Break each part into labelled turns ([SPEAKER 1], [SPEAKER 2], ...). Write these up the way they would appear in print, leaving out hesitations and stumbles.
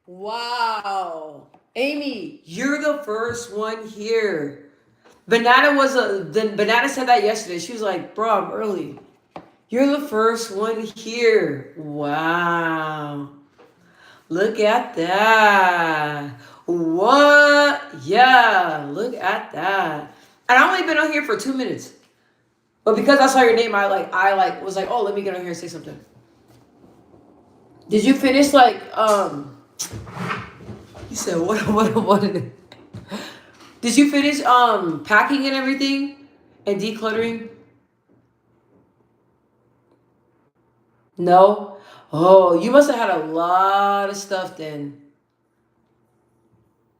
[SPEAKER 1] Wow. Amy, you're the first one here. Banana said that yesterday. She was like, bro, I'm early. You're the first one here. Wow. Look at that. What? Yeah, look at that. And I only been on here for 2 minutes. But because I saw your name, I was like, oh, let me get on here and say something. Did you finish you said what did you finish packing and everything and decluttering? No? Oh, you must have had a lot of stuff then.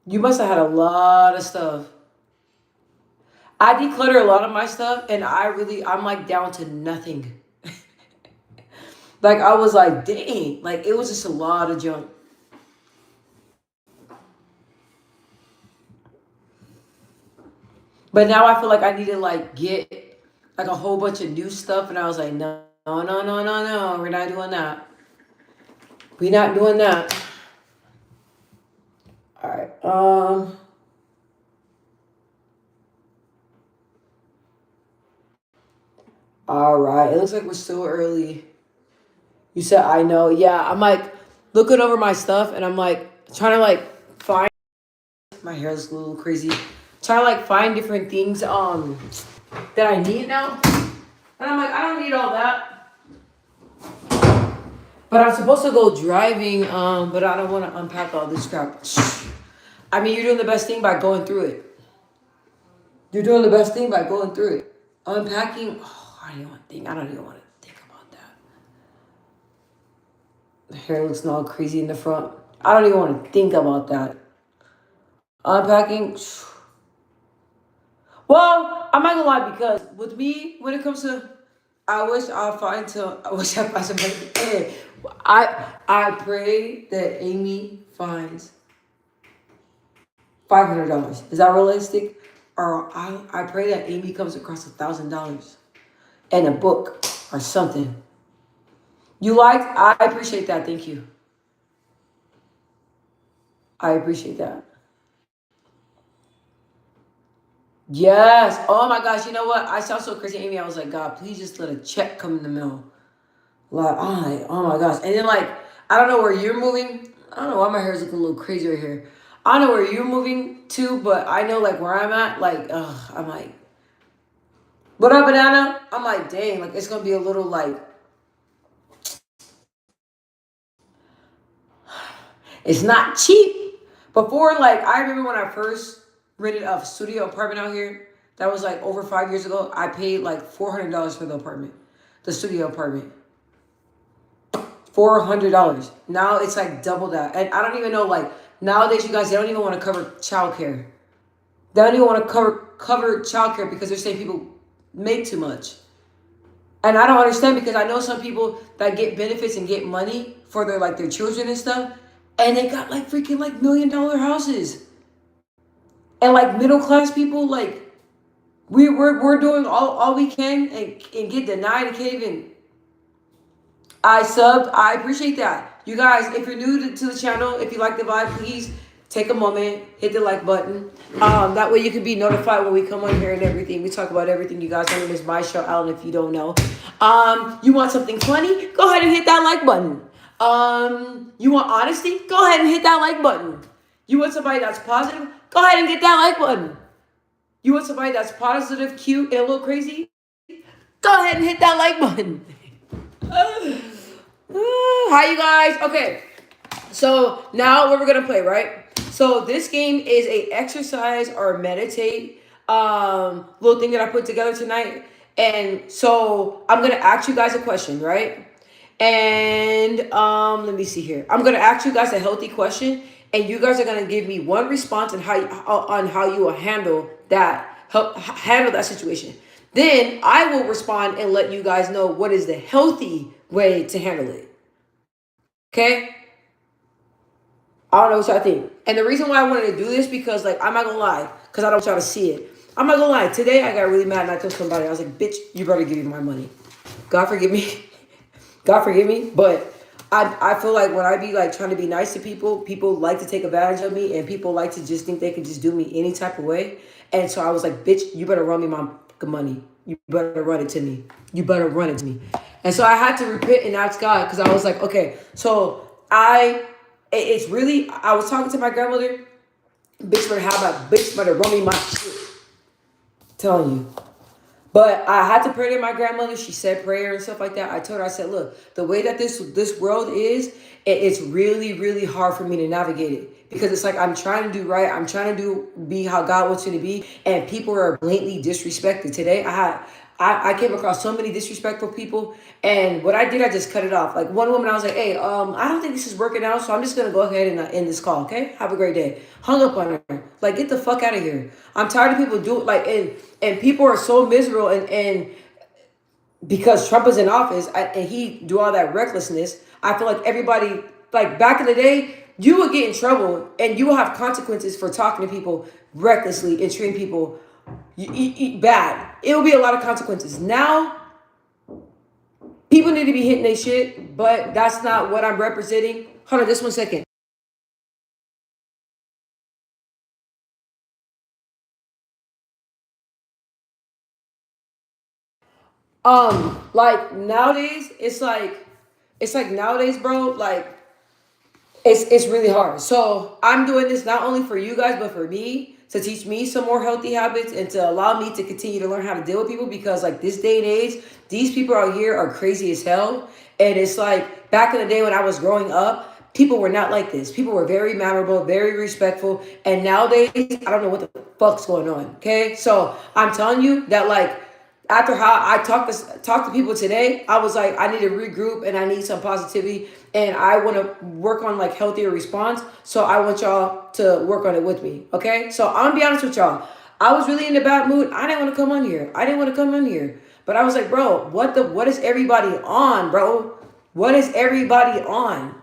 [SPEAKER 1] You must have had a lot of stuff. I declutter a lot of my stuff and I'm like down to nothing. Like I was like, dang, like it was just a lot of junk. But now I feel like I need to like get like a whole bunch of new stuff and I was like, no, no, no, no, no, no, we're not doing that. We're not doing that. All right. All right. It looks like we're still early. You said I know. Yeah. I'm like looking over my stuff and I'm like trying to like find my hair is a little crazy. Trying to like find different things that I need now. And I'm like, I don't need all that. But I'm supposed to go driving, but I don't want to unpack all this crap. I mean, you're doing the best thing by going through it. You're doing the best thing by going through it. Unpacking, oh, I don't even want to think. I don't even want to think about that. The hair looks all crazy in the front. I don't even want to think about that. Unpacking, well, I'm not gonna lie because with me, when it comes to, I wish I find somebody. Hey, I pray that Amy finds $500. Is that realistic? Or I pray that Amy comes across $1,000 and a book or something. You liked? I appreciate that. Thank you. I appreciate that. Yes. Oh my gosh. You know what? I saw so crazy, Amy. I was like, God, please just let a check come in the mail. Like, oh my gosh. And then like, I don't know where you're moving. I don't know why my hair is looking a little crazy right here. I don't know where you're moving to, but I know like where I'm at. Like, I'm like, what up, banana? I'm like, dang, like it's gonna be a little like, it's not cheap. Before, like, I remember when I first rented a studio apartment out here. That was like over 5 years ago. I paid like $400 for the apartment, the studio apartment. $400. Now it's like double that. And I don't even know, like, nowadays, you guys, they don't even want to cover childcare. They don't even want to cover childcare because they're saying people make too much. And I don't understand because I know some people that get benefits and get money for their children and stuff, and they got like freaking like $1 million houses. And like middle class people, like we're doing all we can and get denied and can't even. I subbed. I appreciate that. You guys, if you're new to the channel, if you like the vibe, please take a moment, hit the like button. That way you can be notified when we come on here and everything. We talk about everything, you guys. My name is Maisha Allen, if you don't know. You want something funny? Go ahead and hit that like button. You want honesty? Go ahead and hit that like button. You want somebody that's positive? Go ahead and get that like button. You want somebody that's positive, cute, and a little crazy? Go ahead and hit that like button. Hi, you guys. Okay, so now what we're gonna play, right? So this game is a exercise or meditate little thing that I put together tonight, and so I'm gonna ask you guys a question, right? And let me see here. I'm gonna ask you guys a healthy question, and you guys are gonna give me one response on how you will handle that situation. Then I will respond and let you guys know what is the healthy way to handle it. Okay? I don't know what y'all think. And the reason why I wanted to do this because like I'm not gonna lie, because I don't want y'all to see it. I'm not gonna lie. Today I got really mad and I told somebody, I was like, bitch, you better give me my money. God forgive me. God forgive me. But I feel like when I be like trying to be nice to people, people like to take advantage of me, and people like to just think they can just do me any type of way. And so I was like, bitch, you better run me my fucking money. You better run it to me. You better run it to me. And so I had to repent and ask God, because I was like, okay, so it's really, I was talking to my grandmother, bitch better have my bitch better run me my shit. Telling you. But I had to pray to my grandmother. She said prayer and stuff like that. I told her, I said, look, the way that this world is, it's really, really hard for me to navigate it. Because it's like I'm trying to do right. I'm trying to be how God wants you to be. And people are blatantly disrespected. Today I came across so many disrespectful people. And what I did, I just cut it off. Like one woman, I was like, hey, I don't think this is working out, so I'm just gonna go ahead and end this call, okay? Have a great day. Hung up on her. Like, get the fuck out of here. I'm tired of people do like and people are so miserable and because Trump is in office and he do all that recklessness, I feel like everybody, like back in the day, you would get in trouble and you will have consequences for talking to people recklessly and treating people bad. It will be a lot of consequences. Now, people need to be hitting their shit, but that's not what I'm representing. Hold on, just 1 second. Like nowadays, it's like nowadays, bro. Like it's really hard. So I'm doing this not only for you guys, but for me to teach me some more healthy habits and to allow me to continue to learn how to deal with people because like this day and age, these people out here are crazy as hell. And it's like back in the day when I was growing up, people were not like this. People were very memorable, very respectful. And nowadays, I don't know what the fuck's going on. Okay. So I'm telling you that like after how I talked to people today, I was like, I need to regroup and I need some positivity and I want to work on like healthier response. So I want y'all to work on it with me. Okay. So I'm gonna be honest with y'all. I was really in a bad mood. I didn't want to come on here. I didn't want to come on here. But I was like, bro, what is everybody on, bro? What is everybody on?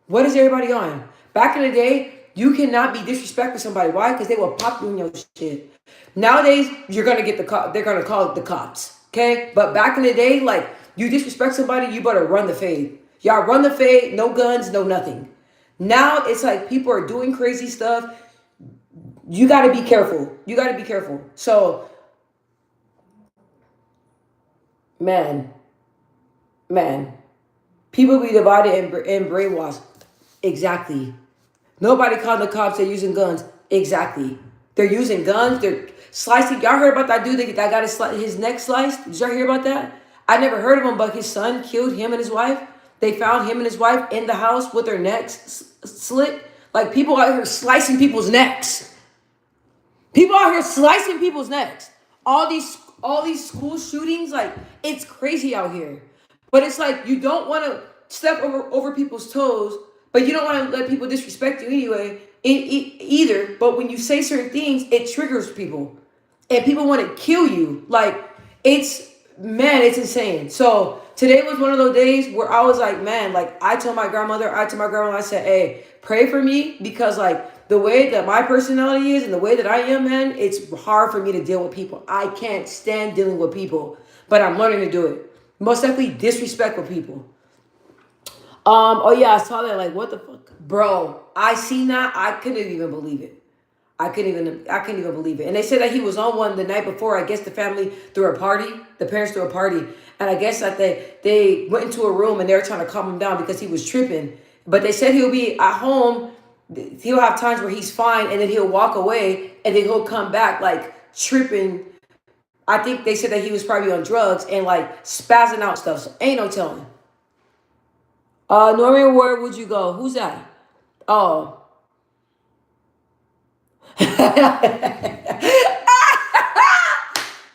[SPEAKER 1] What is everybody on? Back in the day, you cannot be disrespectful to somebody. Why? Because they will pop you in your shit. Nowadays, you're gonna get the cop. They're gonna call it the cops. Okay. But back in the day, like you disrespect somebody, you better run the fade. Y'all run the fade. No guns. No nothing. Now it's like people are doing crazy stuff. You got to be careful. You got to be careful. So, man, man, people be divided and brainwashed. Exactly. Nobody called the cops. They're using guns. Exactly. They're using guns. They're slicing. Y'all heard about that dude that got his neck sliced? Did y'all hear about that? I never heard of him, but his son killed him and his wife. They found him and his wife in the house with their necks slit. Like people out here slicing people's necks. People out here slicing people's necks. All these school shootings, like it's crazy out here. But it's like you don't want to step over people's toes, but you don't want to let people disrespect you anyway, either. But when you say certain things, it triggers people, and people want to kill you. Like it's man, it's insane. So today was one of those days where I was like, man, like I told my grandmother, I said, hey, pray for me because like the way that my personality is and the way that I am, man, it's hard for me to deal with people. I can't stand dealing with people, but I'm learning to do it. Most definitely disrespectful people. Oh yeah, I saw that. Like, what the fuck, bro? I seen that. I couldn't even believe it. I couldn't even believe it. And they said that he was on one the night before. I guess the family threw a party. The parents threw a party, and I guess that they went into a room and they were trying to calm him down because he was tripping. But they said he'll be at home. He'll have times where he's fine, and then he'll walk away, and then he'll come back like tripping. I think they said that he was probably on drugs and like spazzing out stuff. So ain't no telling. Norman, where would you go? Who's that? Oh.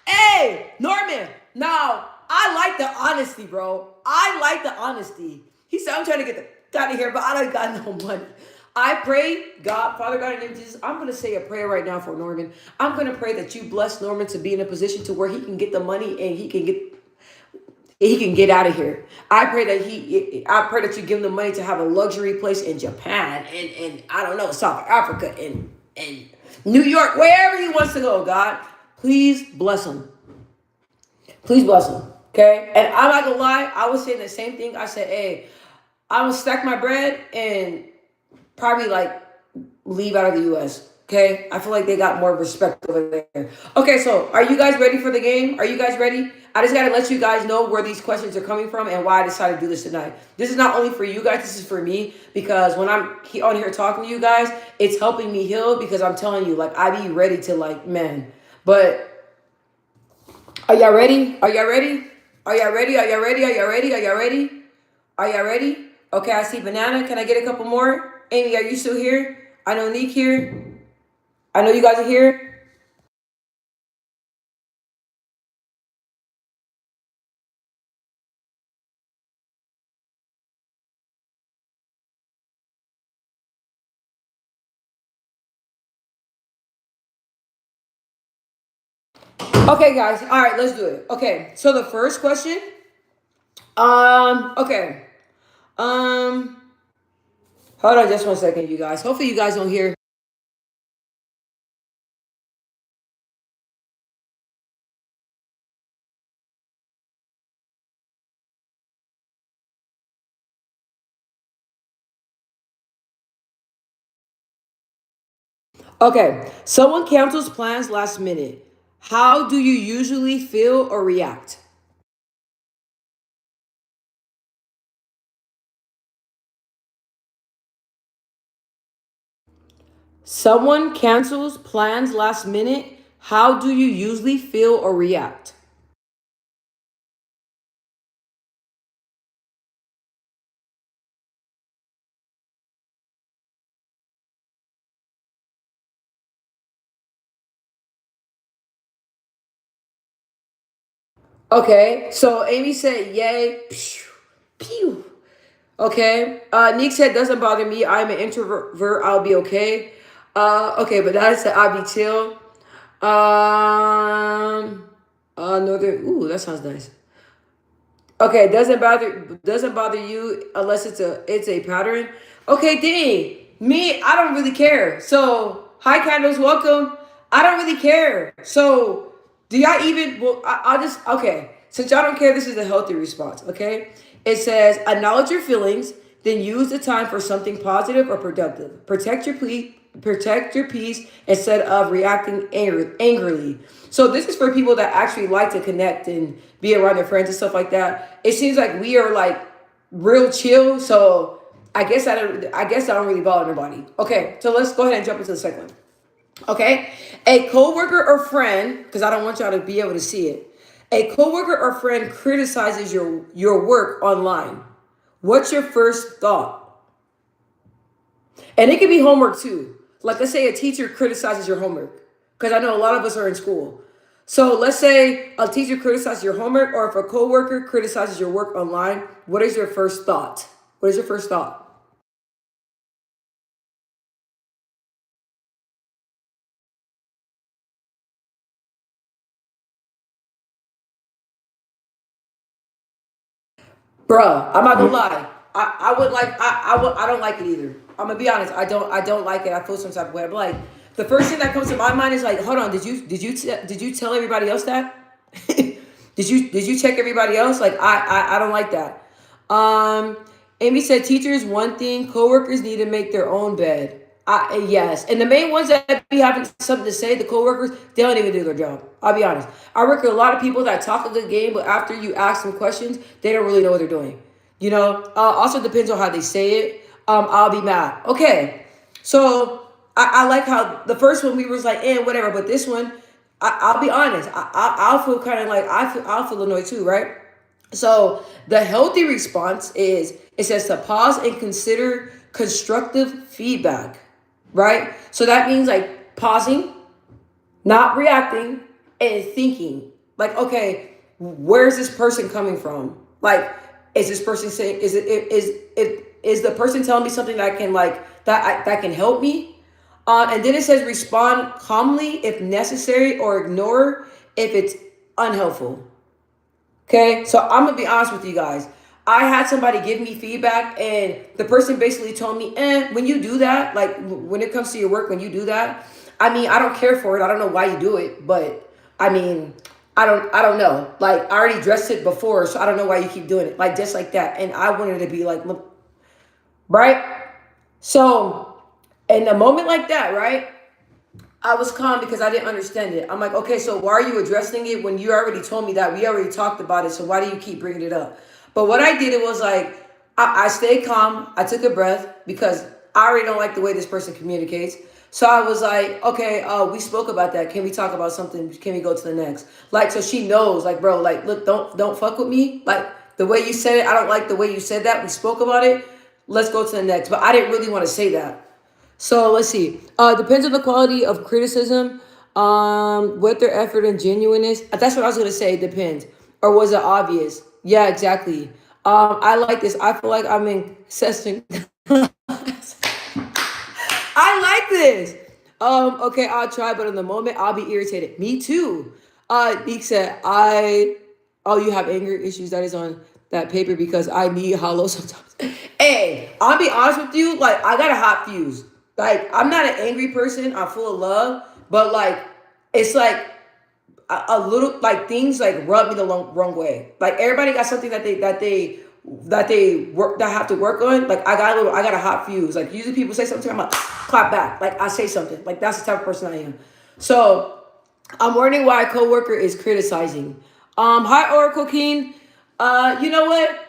[SPEAKER 1] Hey, Norman. Now, I like the honesty, bro. I like the honesty. He said, I'm trying to get the out of here, but I don't got no money. I pray, God, Father God, in the name of Jesus, I'm going to say a prayer right now for Norman. I'm going to pray that you bless Norman to be in a position to where he can get the money and he can get out of here. I pray that you give him the money to have a luxury place in Japan and I don't know, South Africa and New York, wherever he wants to go, God. Please bless him. Please bless him. Okay? And I'm not gonna lie, I was saying the same thing. I said, hey, I will stack my bread and probably like leave out of the U.S. Okay, I feel like they got more respect over there. Okay, so are you guys ready for the game? Are you guys ready? I just gotta let you guys know where these questions are coming from and why I decided to do this tonight. This is not only for you guys, this is for me because when I'm on here talking to you guys, it's helping me heal because I'm telling you, like, I be ready to, like, man. But are y'all ready? Are y'all ready? Are y'all ready? Are y'all ready? Are y'all ready? Are y'all ready? Are y'all ready? Okay, I see Banana. Can I get a couple more? Amy, are you still here? I know Neek here. I know you guys are here. Okay, guys. All right, let's do it. Okay, so the first question. Okay. Um, hold on just one second, you guys. Hopefully, you guys don't hear. Okay, someone cancels plans last minute. How do you usually feel or react? Someone cancels plans last minute. How do you usually feel or react? Okay, so Amy said, "Yay!" Pew, pew. Okay. Nick said, "Doesn't bother me. I'm an introvert. I'll be okay." Okay, but that said, "I'll be chill." Northern. Ooh, that sounds nice. Okay, doesn't bother you unless it's a pattern. Okay, dang. Me, I don't really care. So, hi candles, welcome. I don't really care. So, do y'all even? Well, I'll just okay. Since y'all don't care, this is a healthy response. Okay, it says acknowledge your feelings, then use the time for something positive or productive. Protect your peace instead of reacting angrily. So this is for people that actually like to connect and be around their friends and stuff like that. It seems like we are like real chill. So I guess I don't really bother nobody. Okay, so let's go ahead and jump into the second one. Okay, a coworker or friend, because I don't want y'all to be able to see it. A coworker or friend criticizes your work online. What's your first thought? And it can be homework too. Like let's say a teacher criticizes your homework. Because I know a lot of us are in school. So let's say a teacher criticizes your homework or if a coworker criticizes your work online, what is your first thought? What is your first thought? Bruh, I'm not gonna lie. I don't like it either. I'm gonna be honest. I don't like it. I feel some type of way. I'm like the first thing that comes to my mind is like, hold on, did you tell everybody else that? Did you check everybody else? Like I don't like that. Um, Amy said teachers one thing, coworkers need to make their own bed. Yes, and the main ones that be having something to say, the coworkers, they don't even do their job. I'll be honest. I work with a lot of people that talk a good game, but after you ask them questions, they don't really know what they're doing. Also depends on how they say it. I'll be mad. Okay, so I like how the first one we was like, whatever, but this one, I'll be honest. I'll feel kind of like I'll feel annoyed too, right? So the healthy response is it says to pause and consider constructive feedback, right? So that means like pausing, not reacting, and thinking. Like, okay, where's this person coming from? Like, is this person saying is the person telling me something that can like that can help me? And then it says respond calmly if necessary or ignore if it's unhelpful. Okay, so I'm gonna be honest with you guys. I had somebody give me feedback, and the person basically told me, when you do that, like when it comes to your work, when you do that, I mean, I don't care for it. I don't know why you do it, but I mean, I don't know. Like I already dressed it before, so I don't know why you keep doing it, like just like that. And I wanted to be like, look. right? So in a moment like that, right? I was calm because I didn't understand it. I'm like, okay, so why are you addressing it when you already told me that? We already talked about it. So why do you keep bringing it up? But what I did, it was like, I stayed calm. I took a breath because I already don't like the way this person communicates. So I was like, okay, we spoke about that. Can we talk about something? Can we go to the next? Like, so she knows, like, bro, like, look, don't fuck with me. Like the way you said it, I don't like the way you said that. We spoke about it. Let's go to the next. But I didn't really want to say that. So let's see. Depends on the quality of criticism, with their effort and genuineness. That's what I was gonna say. Depends. Or was it obvious? Yeah, exactly. I like this. I feel like I'm in assessing. I like this. Okay, I'll try, but in the moment, I'll be irritated. Me too. Neek said, oh, you have anger issues. That is on that paper because I need hollow sometimes. Hey, I'll be honest with you. Like, I got a hot fuse. Like, I'm not an angry person. I'm full of love, but like, it's like a little like things like rub me the wrong way. Like everybody got something that they work that have to work on. Like I got a hot fuse. Like usually people say something, I'm like clap back. Like I say something. Like that's the type of person I am. So I'm wondering why a coworker is criticizing. Hi Oracle King. You know what?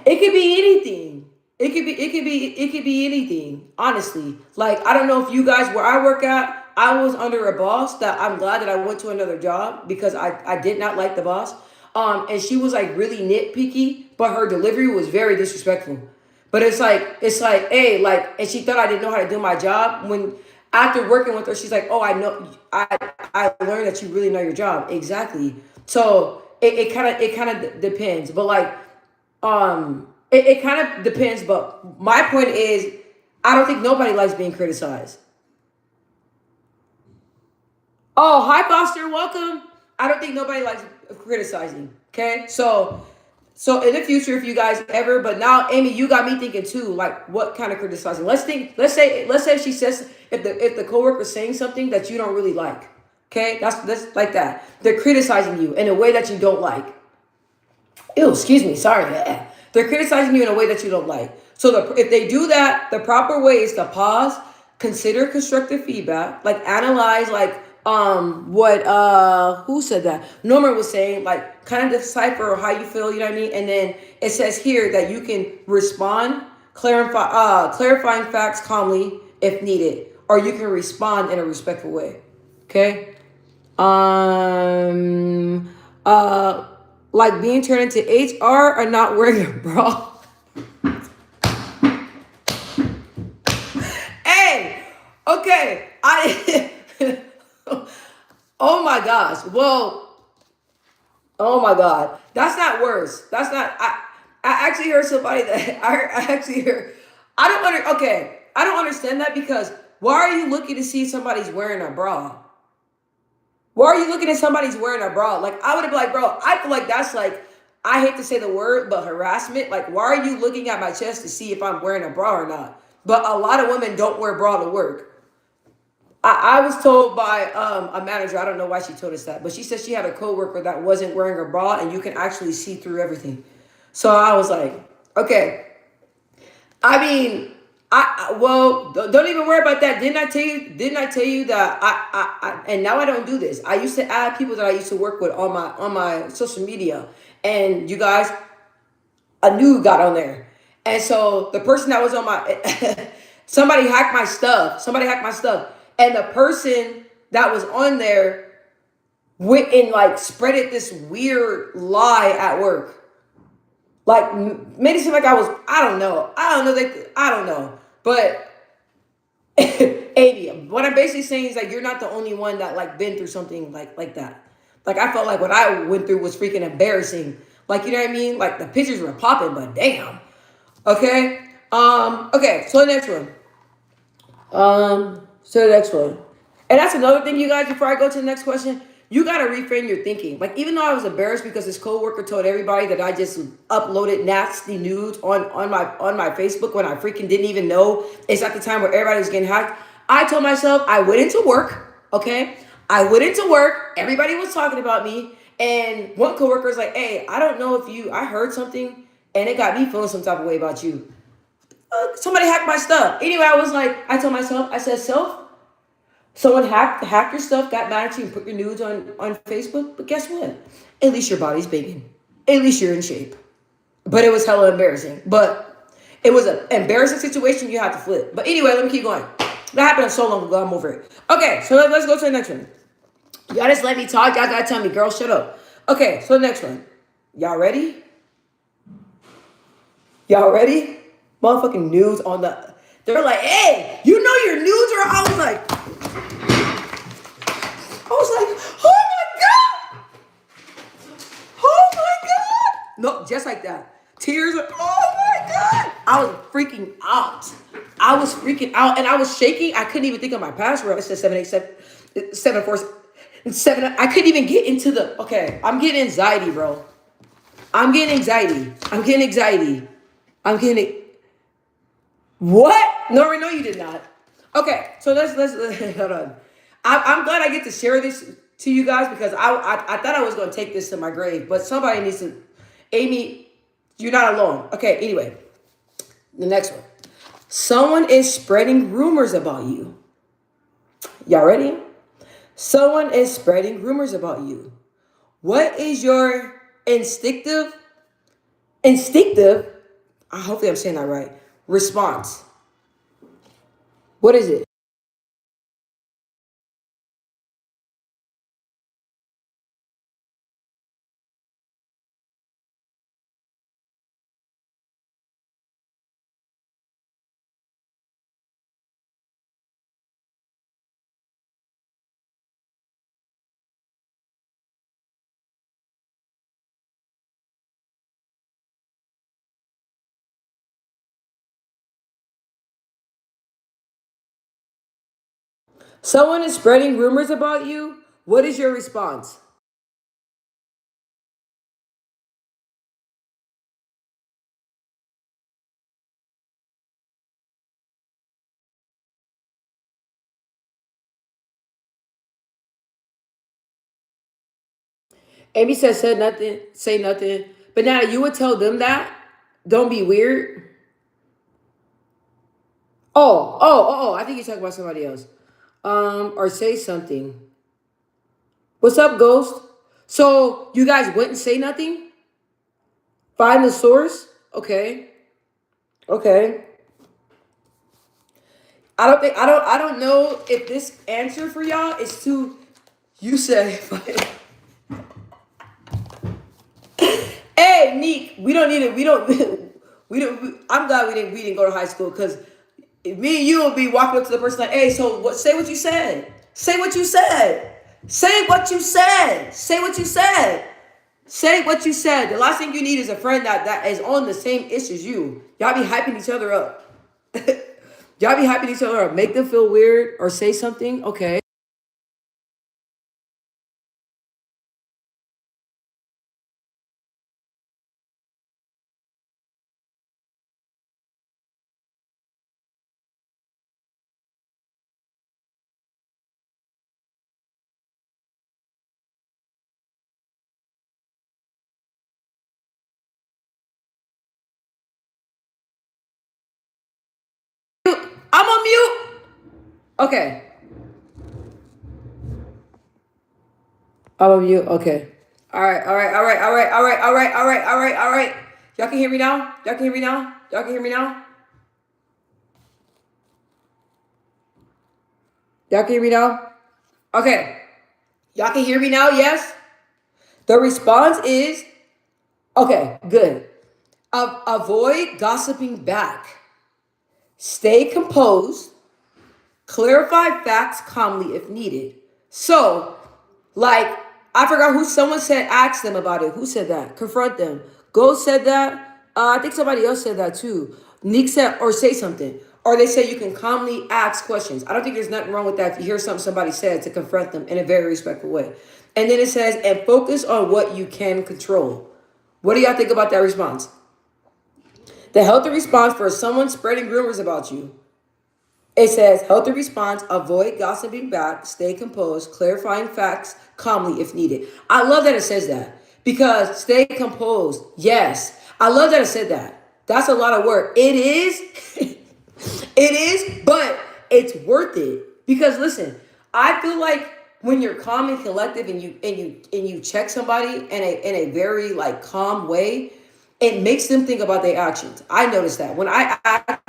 [SPEAKER 1] It could be anything. It could be anything. Honestly, like I don't know if you guys where I work at, I was under a boss that I'm glad that I went to another job because I did not like the boss. And she was like really nitpicky, but her delivery was very disrespectful. But it's like, hey, like, and she thought I didn't know how to do my job. When after working with her, she's like, oh, I know, I learned that you really know your job exactly. So it kind of depends, but like it kind of depends, but my point is I don't think nobody likes being criticized. Oh, hi Foster, welcome. I don't think nobody likes criticizing. Okay, so in the future, if you guys ever, but now Amy, you got me thinking too. Like, what kind of criticizing? Let's think. Let's say she says if the coworker's saying something that you don't really like. Okay, that's like that. They're criticizing you in a way that you don't like. Ew, excuse me, sorry. They're criticizing you in a way that you don't like. So if they do that, the proper way is to pause, consider constructive feedback, like analyze like what who said that? Norman was saying, like kind of decipher how you feel, you know what I mean? And then it says here that you can respond, clarifying facts calmly if needed, or you can respond in a respectful way. Okay? Um, uh, like being turned into HR or not wearing a bra. Hey, okay, I. Oh my gosh. Well, oh my God, that's not worse. That's not. I actually heard somebody that I actually heard. I don't under. Okay, I don't understand that because why are you looking to see if somebody's wearing a bra? Why are you looking at somebody's wearing a bra? Like I would have been like, bro, I feel like that's like I hate to say the word, but harassment. Like, why are you looking at my chest to see if I'm wearing a bra or not? But a lot of women don't wear bra to work. I was told by a manager, I don't know why she told us that, but she said she had a coworker that wasn't wearing a bra and you can actually see through everything. So I was like, okay, I mean, well, don't even worry about that. Didn't I tell you? Didn't I tell you that and now I don't do this. I used to add people that I used to work with on my social media, and you guys, a new got on there, and so the person that was on my somebody hacked my stuff. Somebody hacked my stuff, and the person that was on there went and like spreaded this weird lie at work. Like made it seem like I was. I don't know. I don't know. I don't know. But 80. What I'm basically saying is like you're not the only one that like been through something like that. Like I felt like what I went through was freaking embarrassing. Like you know what I mean? Like the pictures were popping, but damn. Okay. Okay. So the next one. So the next one. And that's another thing, you guys, before I go to the next question, you gotta reframe your thinking. Like, even though I was embarrassed because this coworker told everybody that I just uploaded nasty nudes on my Facebook when I freaking didn't even know it's at the time where everybody was getting hacked. I told myself I went into work, okay? I went into work, everybody was talking about me, and one coworker was like, hey, I don't know if I heard something and it got me feeling some type of way about you. Somebody hacked my stuff. Anyway, I was like, I told myself, I said, self, someone hacked your stuff, got mad at you, and put your nudes on Facebook. But guess what? At least your body's banging. At least you're in shape. But it was hella embarrassing. But it was an embarrassing situation you had to flip. But anyway, let me keep going. That happened so long ago. I'm over it. Okay, so let's go to the next one. Y'all just let me talk. Y'all gotta tell me, girl, shut up. Okay, so the next one. Y'all ready? Y'all ready? Motherfucking nudes on the. They're like, hey, you know your nudes are. Oh my god, oh my god. No, just like that. Tears. Oh my god. I was freaking out. And I was shaking. I couldn't even think of my password. It said 787 I couldn't even get into the. Okay, I'm getting anxiety, bro. I'm getting anxiety. I'm getting it. What? No, you did not. Okay, so let's hold on. I'm glad I get to share this to you guys because I thought I was going to take this to my grave, but somebody needs to. Amy, you're not alone. Okay, anyway, the next one. Someone is spreading rumors about you. Y'all ready? Someone is spreading rumors about you. What is your instinctive? Hopefully I'm saying that right. Response. What is it? Someone is spreading rumors about you. What is your response? Amy says, said nothing, say nothing. But now you would tell them that. Don't be weird. I think you're talking about somebody else. Or say something. What's up, Ghost? So you guys wouldn't say nothing? Find the source? Okay. Okay. I don't know if this answer for y'all is too you said hey Neek, we don't need it. We don't I'm glad we didn't go to high school because me and you will be walking up to the person like, hey, so what say what you said. Say what you said. Say what you said. Say what you said. Say what you said. The last thing you need is a friend that is on the same issue as you. Y'all be hyping each other up. Y'all be hyping each other up. Make them feel weird or say something. Okay. I'm on mute. Okay. I'm on mute. Okay. All right. Y'all can hear me now? Y'all can hear me now? Y'all can hear me now? Y'all can hear me now? Okay. Y'all can hear me now? Yes? The response is okay, good. Avoid gossiping back. Stay composed. Clarify facts calmly if needed. So, like, I forgot who someone said, ask them about it. Who said that? Confront them. Ghost said that. I think somebody else said that too. Nick said, or say something. Or they say you can calmly ask questions. I don't think there's nothing wrong with that if you hear something somebody said to confront them in a very respectful way. And then it says, and focus on what you can control. What do y'all think about that response? The healthy response for someone spreading rumors about you. It says, healthy response, avoid gossiping back, stay composed, clarifying facts calmly if needed. I love that it says that because stay composed. Yes. I love that it said that. That's a lot of work. It is. It is, but it's worth it. Because listen, I feel like when you're calm and collective and you check somebody in a very like calm way, it makes them think about their actions. I noticed that when I ask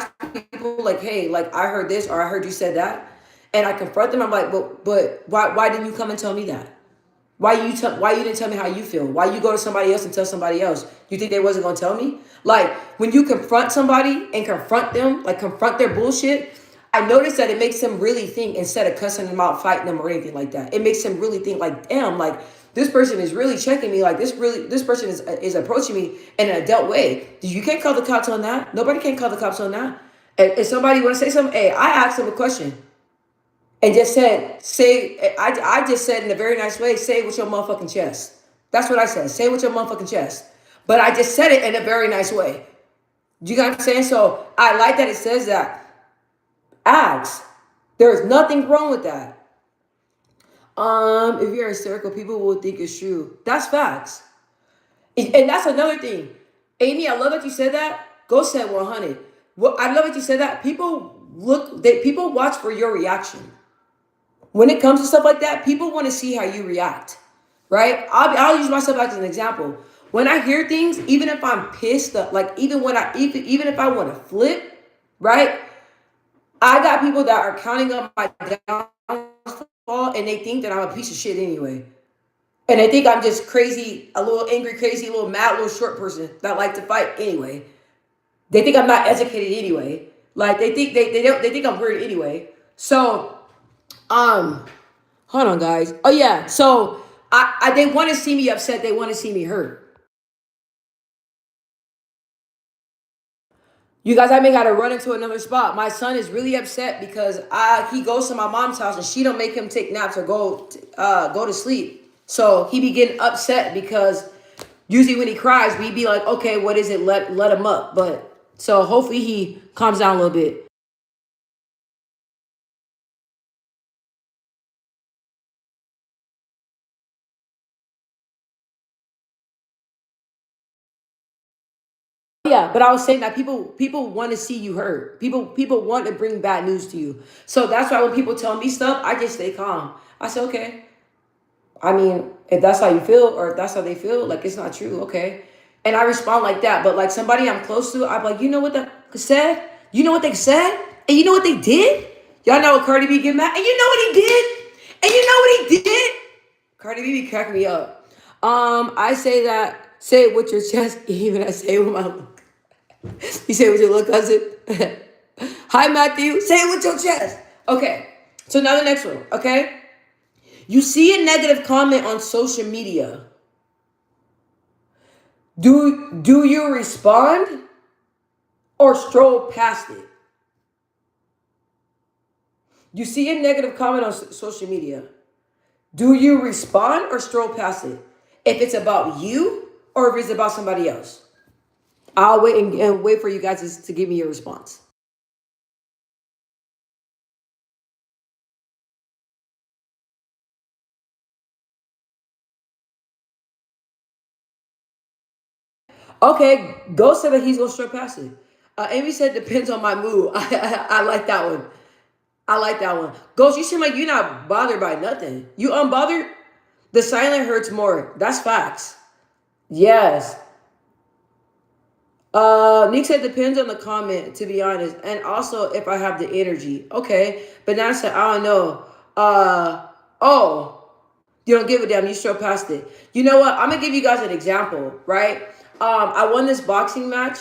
[SPEAKER 1] people like, hey, like I heard this or I heard you said that, and I confront them, I'm like, but why didn't you come and tell me that? Why you didn't tell me how you feel? Why you go to somebody else and tell somebody else? You think they wasn't gonna tell me? Like when you confront somebody and confront them, like confront their bullshit, I noticed that it makes them really think instead of cussing them out, fighting them, or anything like that. It makes them really think like, damn, like this person is really checking me. Like this person is approaching me in an adult way. You can't call the cops on that. Nobody can call the cops on that. And if somebody want to say something, hey, I asked them a question and just said, say, I just said in a very nice way, say it with your motherfucking chest. That's what I said. Say it with your motherfucking chest. But I just said it in a very nice way. Do you get what I'm saying? So I like that it says that. Ask. There's nothing wrong with that. If you're hysterical, people will think it's true. That's facts. And that's another thing. Amy, I love that you said that. Go said 100. Well, I love that you said that. People watch for your reaction. When it comes to stuff like that, people want to see how you react, right? I'll use myself as an example. When I hear things, even if I'm pissed, like even if I want to flip, right? I got people that are counting up my downfall, and they think that I'm a piece of shit anyway, and they think I'm just crazy, a little angry, crazy, a little mad, little short person that like to fight anyway. They think I'm not educated anyway. Like they think I'm weird anyway. So um. Hold on, guys. Oh yeah. So I they want to see me upset. They want to see me hurt. You guys, I may gotta run into another spot. My son is really upset because he goes to my mom's house and she don't make him take naps or go to sleep. So he be getting upset because usually when he cries, we be like, okay, what is it? Let him up. But so hopefully he calms down a little bit. Yeah, but I was saying that people want to see you hurt. People want to bring bad news to you. So that's why when people tell me stuff, I just stay calm. I say, okay. I mean, if that's how you feel or if that's how they feel, like it's not true, okay. And I respond like that. But like somebody I'm close to, I'm like, you know what they said? You know what they said? And you know what they did? Y'all know what Cardi B get mad? And you know what he did? And you know what he did? Cardi B be cracking me up. I say that, say it with your chest, even I say it with my you say it with your little cousin. Hi, Matthew. Say it with your chest. Okay. So now the next one. Okay. You see a negative comment on social media. Do you respond or stroll past it? You see a negative comment on social media. Do you respond or stroll past it? If it's about you or if it's about somebody else. I'll wait and wait for you guys to give me your response. Okay, Ghost said that he's gonna straight past it. Amy said depends on my mood. I like that one. I like that one. Ghost, you seem like you're not bothered by nothing. You unbothered? The silent hurts more. That's facts. Yes. Nick said depends on the comment, to be honest. And also if I have the energy. Okay. But now I said, I don't know. Oh, you don't give a damn, you straight past it. You know what? I'm gonna give you guys an example, right? I won this boxing match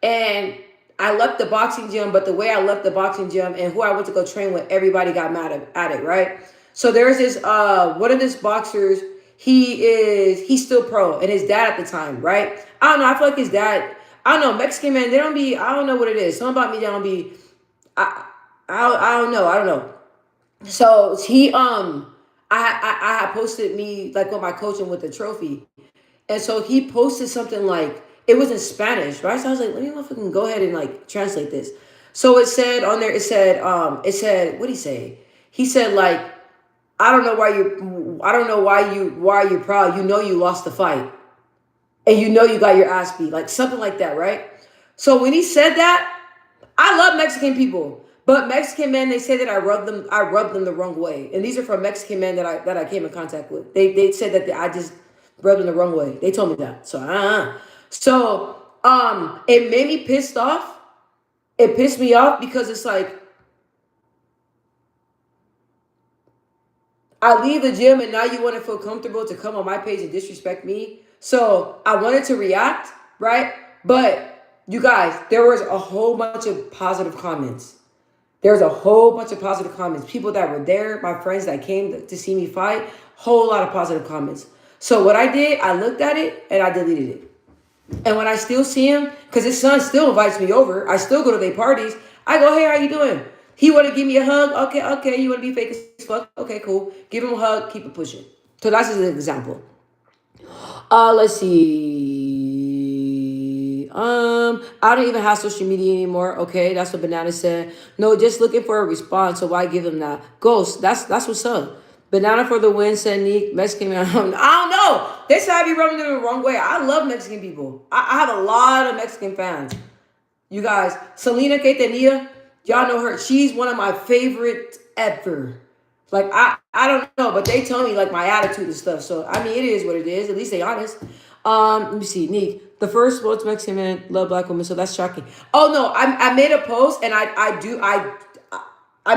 [SPEAKER 1] and I left the boxing gym, but the way I left the boxing gym and who I went to go train with, everybody got mad at it, right? So there's this one of these boxers, he's still pro, and his dad at the time, right? I don't know, I feel like his dad, I don't know, Mexican man, they don't be, I don't know what it is. Something about me, they don't be, I don't know. So I had posted me like with my coach and with the trophy. And so he posted something like it was in Spanish, right? So I was like, let me fucking go ahead and like translate this. So it said on there, it said, what did he say? He said like, I don't know why you proud. You know you lost the fight. And you know you got your ass beat. Like something like that, right? So when he said that, I love Mexican people, but Mexican men, they say that I rubbed them the wrong way, and these are from Mexican men that I came in contact with. They said that I just rubbed them the wrong way. They told me that. So it made me pissed off. It pissed me off because it's like I leave the gym and now you want to feel comfortable to come on my page and disrespect me. So I wanted to react, right? But you guys, there was a whole bunch of positive comments. There's a whole bunch of positive comments. People that were there, my friends that came to see me fight, whole lot of positive comments. So what I did, I looked at it and I deleted it. And when I still see him, because his son still invites me over, I still go to their parties. I go, hey, how you doing? He want to give me a hug. Okay. You want to be fake as fuck? Okay, cool. Give him a hug. Keep it pushing. So that's just an example. Let's see. I don't even have social media anymore. Okay, that's what Banana said. No, just looking for a response. So why give him that? Ghost. That's what's up. Banana for the win, said Neek. Mexican man. I don't know. They said I be rubbing them the wrong way. I love Mexican people. I have a lot of Mexican fans. You guys, Selena Quintanilla, y'all know her. She's one of my favorite ever. Like, I don't know, but they tell me, like, my attitude and stuff. So, I mean, it is what it is. At least they honest. Let me see. Neek, the first most Mexican man love black women, so that's shocking. Oh, no, I made a post, and I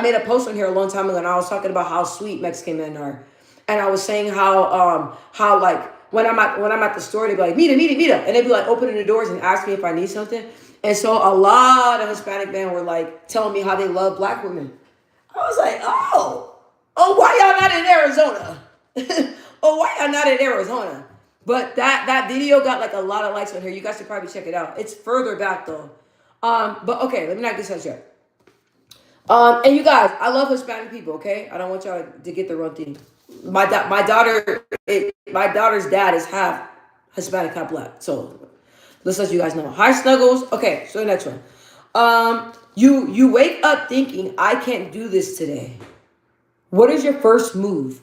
[SPEAKER 1] made a post on here a long time ago, and I was talking about how sweet Mexican men are. And I was saying how like, when I'm at the store, they'd be like, Mita. And they'd be, like, opening the doors and ask me if I need something. And so a lot of Hispanic men were, like, telling me how they love black women. I was like, why y'all not in Arizona? Why y'all not in Arizona? But that video got like a lot of likes on here. You guys should probably check it out. It's further back though. But okay, let me not get sidetracked. And you guys, I love Hispanic people. Okay, I don't want y'all to get the wrong thing. My daughter's dad is half Hispanic, half black. So let's let you guys know. Hi, Snuggles. Okay, so the next one. You wake up thinking I can't do this today. What is your first move?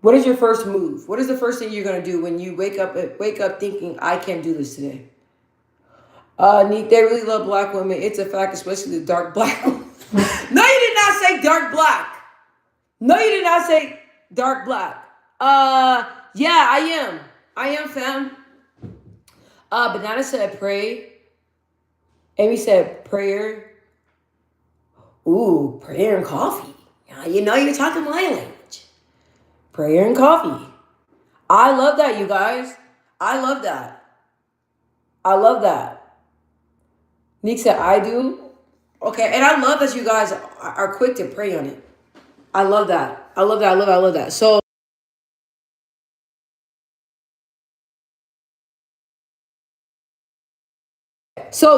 [SPEAKER 1] What is your first move? What is the first thing you're gonna do when you wake up thinking I can't do this today? Neek, they really love black women. It's a fact, especially the dark black women. No, you did not say dark black. No, you did not say dark black. Yeah, I am, fam. Banana said pray. Amy said prayer. Ooh, prayer and coffee. You know you're talking my language. Prayer and coffee. I love that, you guys. I love that. Nick said, I do. Okay, and I love that you guys are quick to pray on it. I love that. I love that. So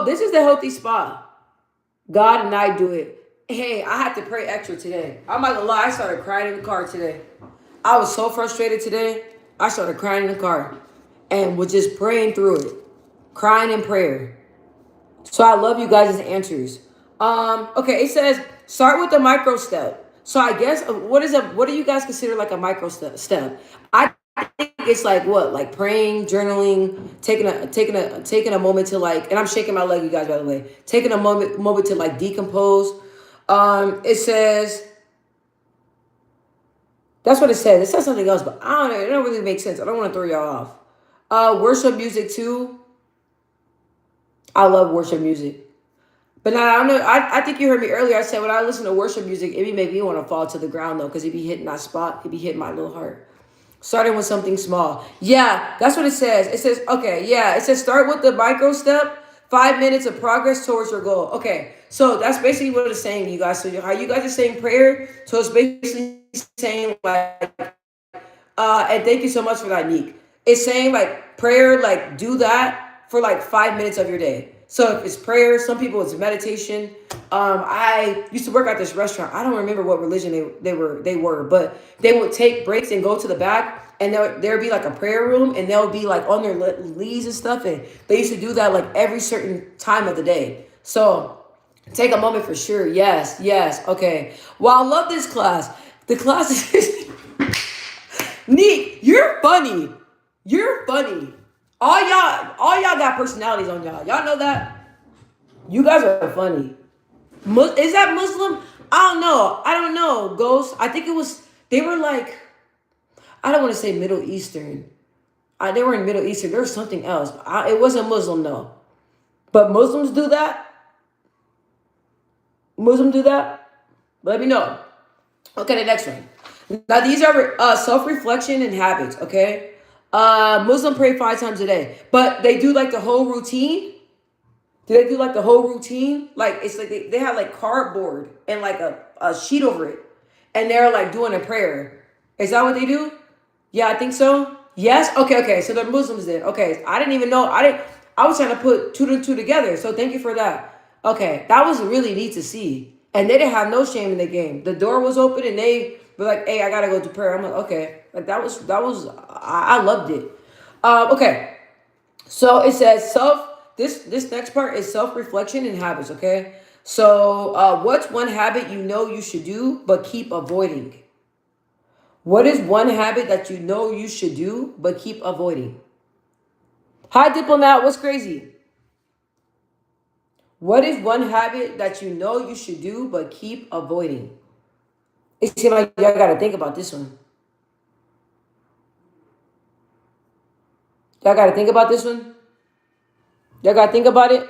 [SPEAKER 1] this is the healthy spot. God and I do it. Hey, I had to pray extra today. I'm not gonna lie, I started crying in the car today. I was so frustrated today. I started crying in the car and was just praying through it. Crying in prayer. So I love you guys' answers. Okay, it says start with the micro step. So I guess what do you guys consider like a micro step? I think it's like what? Like praying, journaling, taking a moment to like, and I'm shaking my leg, you guys, by the way. Taking a moment to like decompose. It says that's what it says. It says something else, but I don't know. It don't really make sense. I don't want to throw y'all off. Worship music too. I love worship music. But now, I don't know. I think you heard me earlier. I said when I listen to worship music, it be make me want to fall to the ground though, because it be hitting that spot. It be hitting my little heart. Starting with something small. Yeah, that's what it says. It says, okay, yeah. It says start with the micro step. 5 minutes of progress towards your goal. Okay, so that's basically what it's saying, you guys. So how you guys are saying prayer. So it's basically saying like, and thank you so much for that, Neek. It's saying like prayer, like do that for like 5 minutes of your day. So if it's prayer, some people it's meditation. I used to work at this restaurant. I don't remember what religion they were, but they would take breaks and go to the back, and there'd be like a prayer room, and they'll be like on their knees and stuff. And they used to do that like every certain time of the day. So take a moment for sure. Yes. Okay. Well, I love this class. The class is Neat. You're funny. All y'all got personalities on y'all. Y'all know that? You guys are funny. Is that Muslim? I don't know. I don't know. Ghost. I think it was. They were like. I don't want to say Middle Eastern. They were in Middle Eastern. There was something else. It wasn't Muslim though. But Muslims do that. Muslims do that. Let me know. Okay, the next one. Now these are self-reflection and habits. Okay. Muslim pray 5 times a day, but they do like the whole routine. Do they do like the whole routine? Like it's like they have like cardboard and like a sheet over it, and they're like doing a prayer. Is that what they do? Yeah, I think so. Yes. Okay. Okay. So they're Muslims then. Okay. I didn't even know. I didn't. I was trying to put two to two together. So thank you for that. Okay, that was really neat to see. And they didn't have no shame in the game. The door was open, and they were like, "Hey, I gotta go to prayer." I'm like, "Okay." Like that was. I loved it. Okay. So it says self. This next part is self reflection and habits. Okay. So what's one habit you know you should do but keep avoiding? What is one habit that you know you should do but keep avoiding? Hi, diplomat. What's crazy? What is one habit that you know you should do but keep avoiding? It seems like y'all gotta think about this one. Y'all gotta think about this one. Y'all gotta think about it.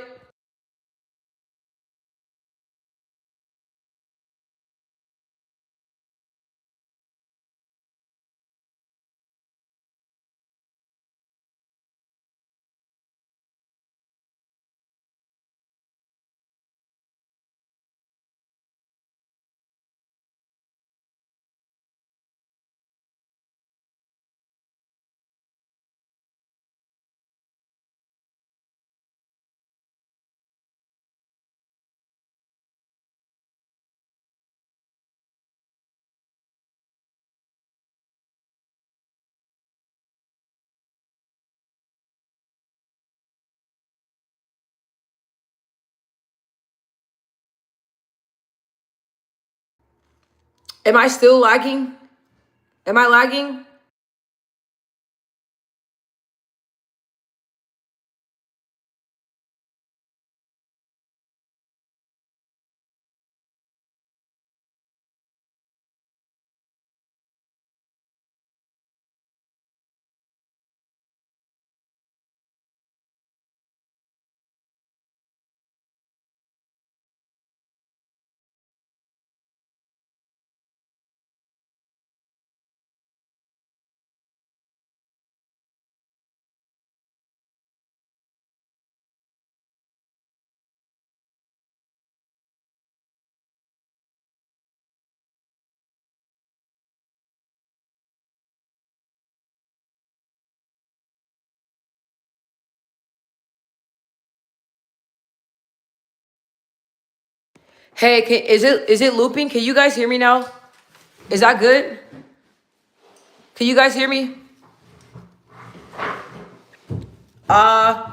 [SPEAKER 1] Am I still lagging? Am I lagging? Hey, is it looping? Can you guys hear me now? Is that good? Can you guys hear me?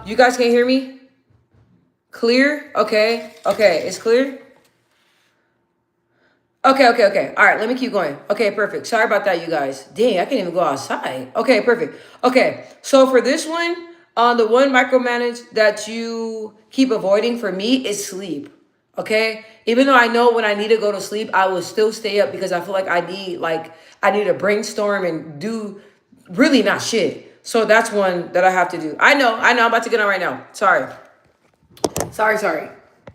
[SPEAKER 1] You guys can't hear me? Clear? Okay. Okay, it's clear? Okay, okay, okay. All right, let me keep going. Okay, perfect. Sorry about that, you guys. Dang, I can't even go outside. Okay, perfect. Okay, so for this one, the one micromanage that you keep avoiding for me is sleep. Okay, even though I know when I need to go to sleep, I will still stay up because I feel like I need to brainstorm and do really not shit. So that's one that I have to do. I know. I'm about to get on right now. Sorry.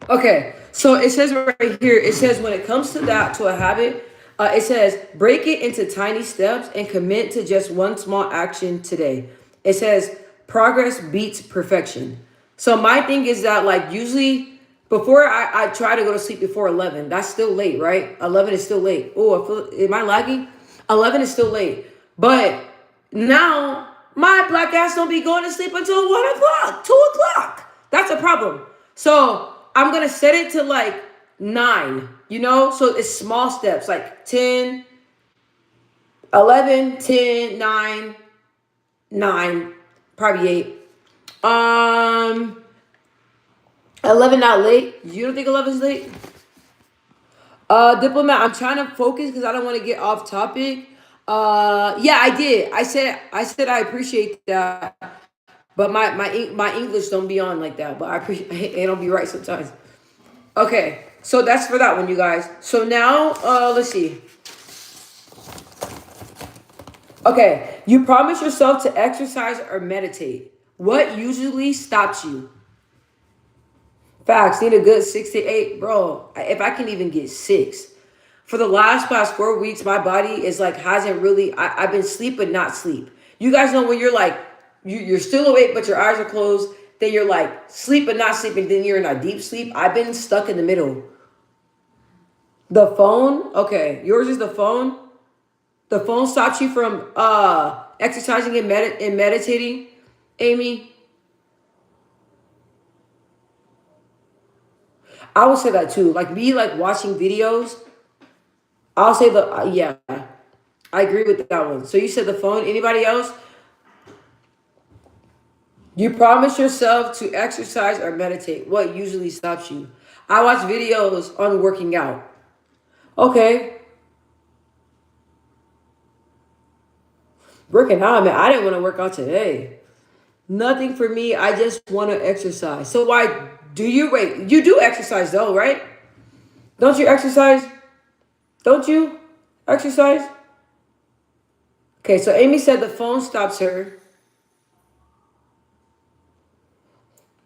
[SPEAKER 1] Okay, so it says right here, it says when it comes to that, to a habit, it says break it into tiny steps and commit to just one small action today. It says progress beats perfection. So my thing is that like usually before I try to go to sleep before 11, that's still late, right? 11 is still late. Oh, am I lagging? 11 is still late. But now my black ass don't be going to sleep until 1 o'clock, 2 o'clock. That's a problem. So I'm gonna set it to like 9, So it's small steps like 10, 11, 10, 9, 9, probably 8. 11 not late. You don't think 11 is late? Diplomat, I'm trying to focus because I don't want to get off topic. Yeah, I did. I said I appreciate that. But my English don't be on like that. But I appreciate it. Don't be right sometimes. Okay, so that's for that one, you guys. So now, let's see. Okay, you promise yourself to exercise or meditate. What usually stops you? Facts. Need a good 6 to 8, bro. If I can even get 6. For the past 4 weeks, my body is like hasn't really. I've been sleep but not sleep. You guys know when you're like you're still awake but your eyes are closed. Then you're like sleep but not sleeping. Then you're in a deep sleep. I've been stuck in the middle. The phone. Okay, yours is the phone. The phone stops you from exercising and meditating, Amy. I would say that too. Like me, like watching videos. I'll say the yeah. I agree with that one. So you said the phone. Anybody else? You promise yourself to exercise or meditate. What usually stops you? I watch videos on working out. Okay, working out, man. I didn't want to work out today. Nothing for me. I just want to exercise. So why do you wait? You do exercise though, right? Don't you exercise? Don't you exercise? Okay, so Amy said the phone stops her.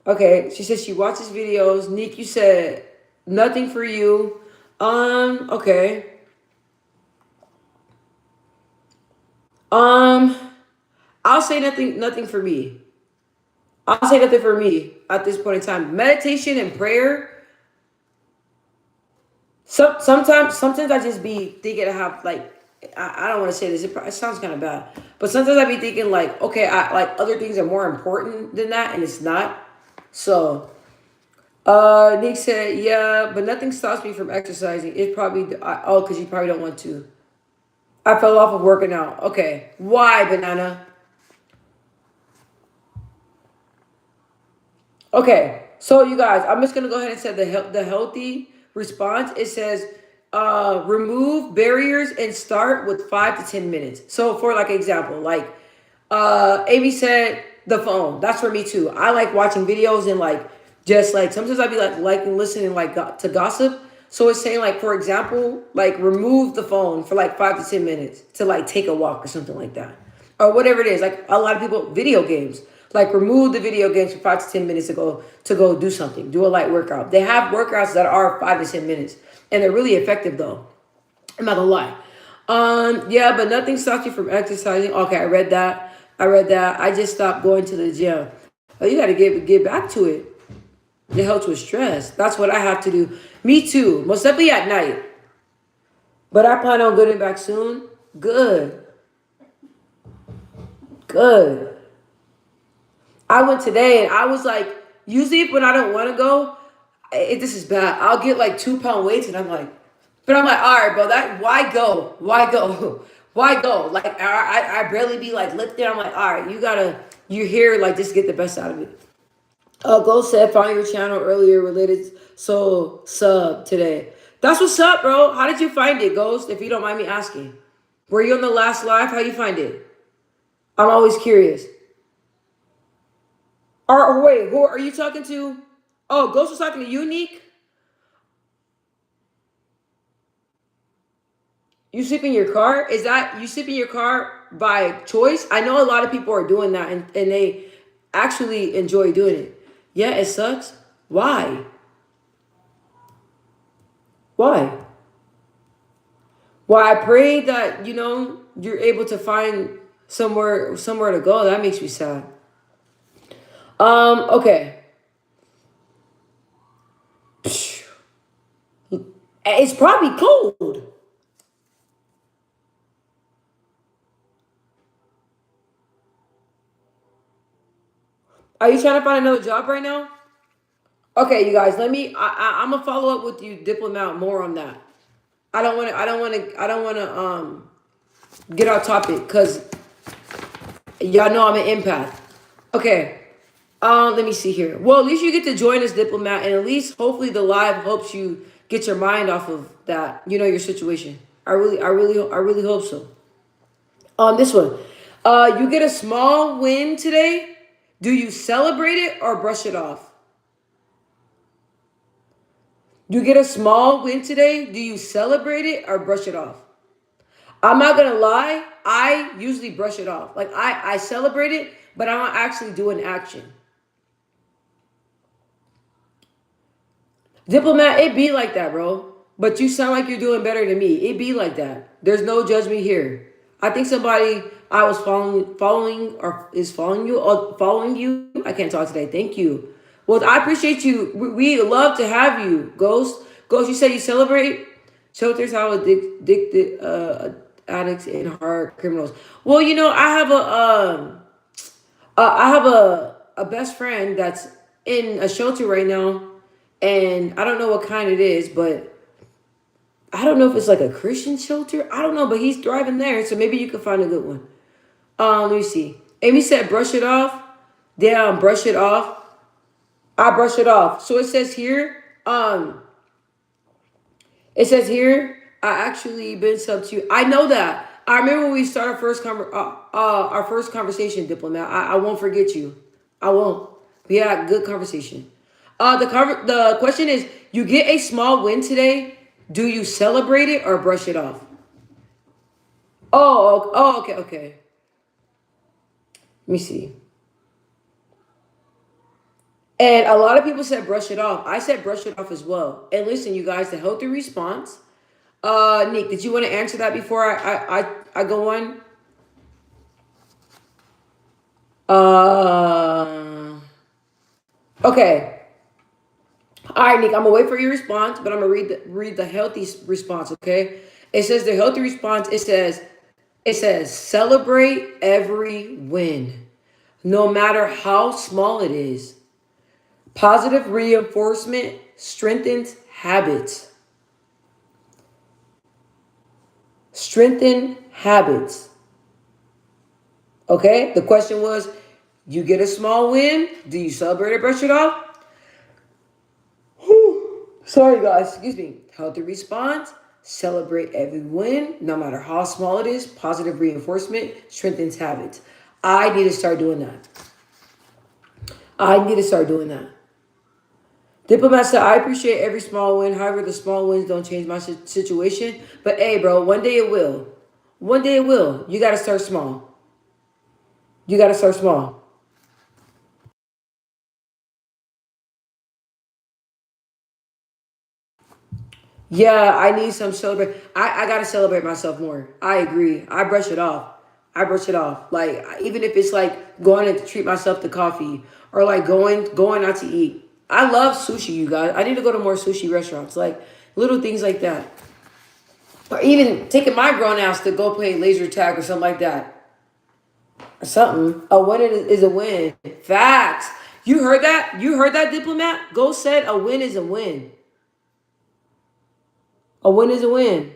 [SPEAKER 1] Okay, she says she watches videos. Nick, you said nothing for you. Okay. Um, I'll say nothing for me. I'll say nothing for me at this point in time. Meditation and prayer. Sometimes I just be thinking I have like I don't want to say this. It sounds kind of bad, but sometimes I be thinking like, okay, I like other things are more important than that, and it's not. So, Nick said, yeah, but nothing stops me from exercising. It probably because you probably don't want to. I fell off of working out. Okay, why, banana? Okay, so you guys, I'm just gonna go ahead and say the healthy response. It says, remove barriers and start with 5 to 10 minutes. So for like example, like Amy said, the phone. That's for me too. I like watching videos and like just like sometimes I'd be like and listening like to gossip. So it's saying like for example, like remove the phone for like 5 to 10 minutes to like take a walk or something like that or whatever it is. Like a lot of people, video games. Like remove the video games for 5 to 10 minutes to go do something, do a light workout. They have workouts that are 5 to 10 minutes, and they're really effective though. I'm not gonna lie. Yeah, but nothing stops you from exercising. Okay, I read that. I read that. I just stopped going to the gym. Oh, you gotta get back to it. It helps with stress. That's what I have to do. Me too. Most definitely at night. But I plan on getting back soon. Good. Good. I went today and I was like, usually when I don't want to go, this is bad. I'll get like 2 pound weights and I'm like, but I'm like, all right, bro, that why go? Why go? Why go? Like I barely be like lifting. I'm like, all right, you're here, like just get the best out of it. Ghost said find your channel earlier related so sub today. That's what's up, bro. How did you find it, Ghost? If you don't mind me asking. Were you on the last live? How you find it? I'm always curious. Or wait, who are you talking to? Oh, Ghost was talking to Unique. You sleep in your car? Is that you sleep in your car by choice? I know a lot of people are doing that and they actually enjoy doing it. Yeah, it sucks. Why? Why? Well, I pray that, you're able to find somewhere to go. That makes me sad. Okay. It's probably cold. Are you trying to find another job right now? Okay, you guys, I'm gonna follow up with you, diplomat, more on that. I don't want to get off topic because y'all know I'm an empath. Okay. Let me see here. Well, at least you get to join as diplomat, and at least hopefully the live helps you get your mind off of that. Your situation. I really hope so. This one. You get a small win today. Do you celebrate it or brush it off? You get a small win today. Do you celebrate it or brush it off? I'm not gonna lie. I usually brush it off. Like I celebrate it, but I don't actually do an action. Diplomat, it be like that, bro. But you sound like you're doing better than me. It be like that. There's no judgment here. I think somebody I was following or is following you or following you. I can't talk today. Thank you. Well, I appreciate you. We love to have you, Ghost. Ghost, you say you celebrate shelters how addicted addicts and hard criminals. Well, you know, I have a best friend that's in a shelter right now, and I don't know what kind it is, but I don't know if it's like a Christian shelter. I don't know, but he's thriving there, so maybe you can find a good one. Let me see. Amy said, "Brush it off." Damn, brush it off. I brush it off. So it says here. It says here. I actually been sub to you. I know that. I remember when we started our first conversation, diplomat. I won't forget you. I won't. We had a good conversation. The question is: you get a small win today. Do you celebrate it or brush it off? Oh, okay, okay. Let me see. And a lot of people said brush it off. I said brush it off as well. And listen, you guys, the healthy response. Nick, did you want to answer that before I go on? Okay. All right, Nick, I'm gonna wait for your response, but I'm gonna read the healthy response. Okay. It says the healthy response. It says celebrate every win, no matter how small it is. Positive reinforcement strengthens habits. Strengthen habits. Okay? The question was, you get a small win. Do you celebrate or brush it off? Whew. Sorry, guys. Excuse me. Healthy response. Celebrate every win, no matter how small it is. Positive reinforcement strengthens habits. I need to start doing that. I need to start doing that. Diplomat said, I appreciate every small win. However, the small wins don't change my situation. But hey, bro, one day it will. One day it will. You got to start small. You got to start small. Yeah, I need some celebrate. I got to celebrate myself more. I agree. I brush it off. I brush it off. Like, even if it's like going to treat myself to coffee or like going out to eat. I love sushi, you guys. I need to go to more sushi restaurants. Like, little things like that. Or even taking my grown ass to go play laser tag or something like that. Or something. A win is a win. Facts. You heard that? You heard that, diplomat? Go said a win is a win. A win is a win.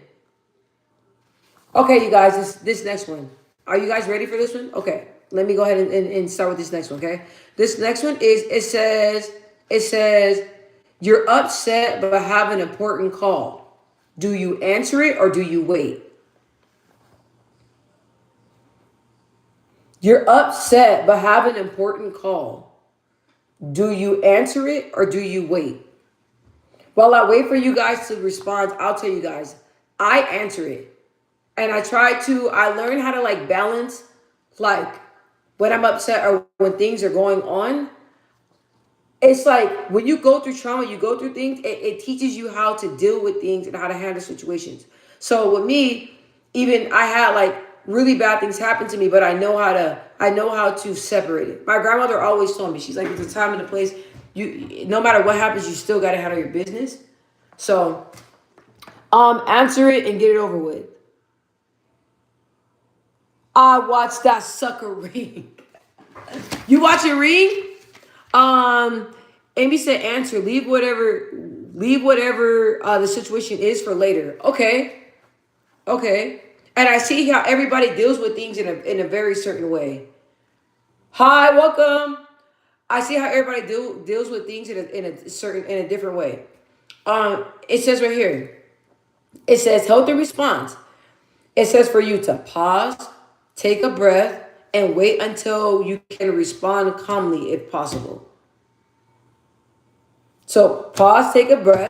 [SPEAKER 1] Okay, you guys, this next one. Are you guys ready for this one? Okay. Let me go ahead and start with this next one, okay? This next one is it says you're upset but have an important call. Do you answer it or do you wait? You're upset but have an important call. Do you answer it or do you wait? While I wait for you guys to respond, I'll tell you guys, I answer it. And I learn how to like balance like when I'm upset or when things are going on. It's like when you go through trauma, you go through things, it teaches you how to deal with things and how to handle situations. So with me, even I had like really bad things happen to me, but I know how to separate it. My grandmother always told me, she's like, there's a time and a place. You no matter what happens, you still gotta handle your business. So answer it and get it over with. I watched that sucker ring. You watch it ring? Amy said answer. Leave whatever the situation is for later. Okay. Okay. And I see how everybody deals with things in a very certain way. Hi, welcome. I see how everybody deals with things in a different way. It says right here. It says healthy response. It says for you to pause, take a breath, and wait until you can respond calmly if possible. So pause, take a breath.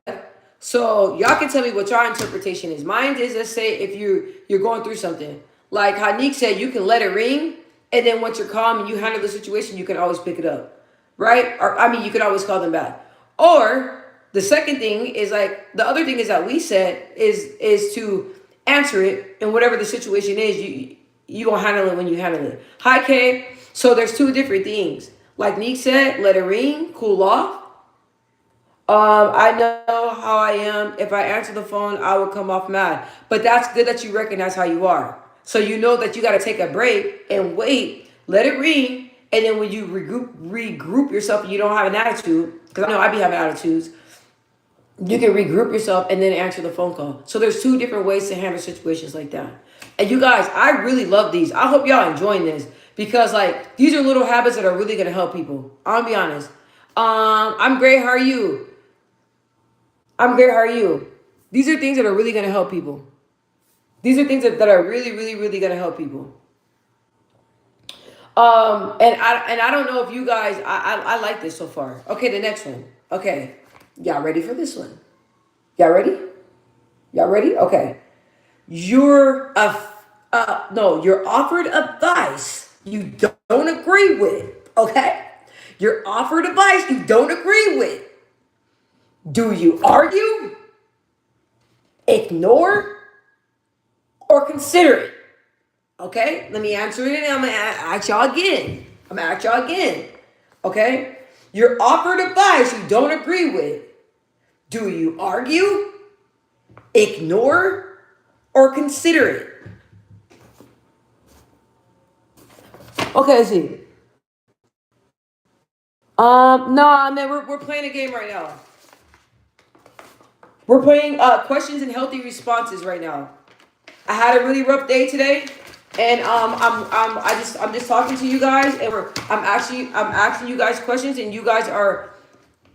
[SPEAKER 1] So y'all can tell me what your interpretation is. Mine is, let's say if you're going through something, like Hanik said, you can let it ring, and then once you're calm and you handle the situation, you can always pick it up, right? Or I mean, you can always call them back. Or the second thing is like the other thing is that we said is to answer it, and whatever the situation is, you gonna handle it when you handle it. Hi Kay. So there's two different things. Like Neek said, let it ring, cool off. I know how I am. If I answer the phone, I will come off mad. But that's good that you recognize how you are. So you know that you got to take a break and wait, let it ring, and then when you regroup yourself, and you don't have an attitude. Because I know I be having attitudes. You can regroup yourself and then answer the phone call. So there's two different ways to handle situations like that. And you guys, I really love these. I hope y'all enjoying this because like these are little habits that are really gonna help people. I'll be honest. I'm great. How are you? I'm great. How are you? These are things that are really going to help people. These are things that are really, really, really going to help people. And I don't know if you guys, I like this so far. Okay, the next one. Okay, y'all ready for this one? Y'all ready? Y'all ready? Okay. You're offered advice you don't agree with. Okay, you're offered advice you don't agree with. Do you argue, ignore, or consider it? Okay, let me answer it and I'm gonna ask y'all again. Okay, you're offered advice you don't agree with. Do you argue, ignore, or consider it? Okay, let's see. No, man, we're playing a game right now. We're playing questions and healthy responses right now. I had a really rough day today, and I'm just talking to you guys, and I'm asking you guys questions, and you guys are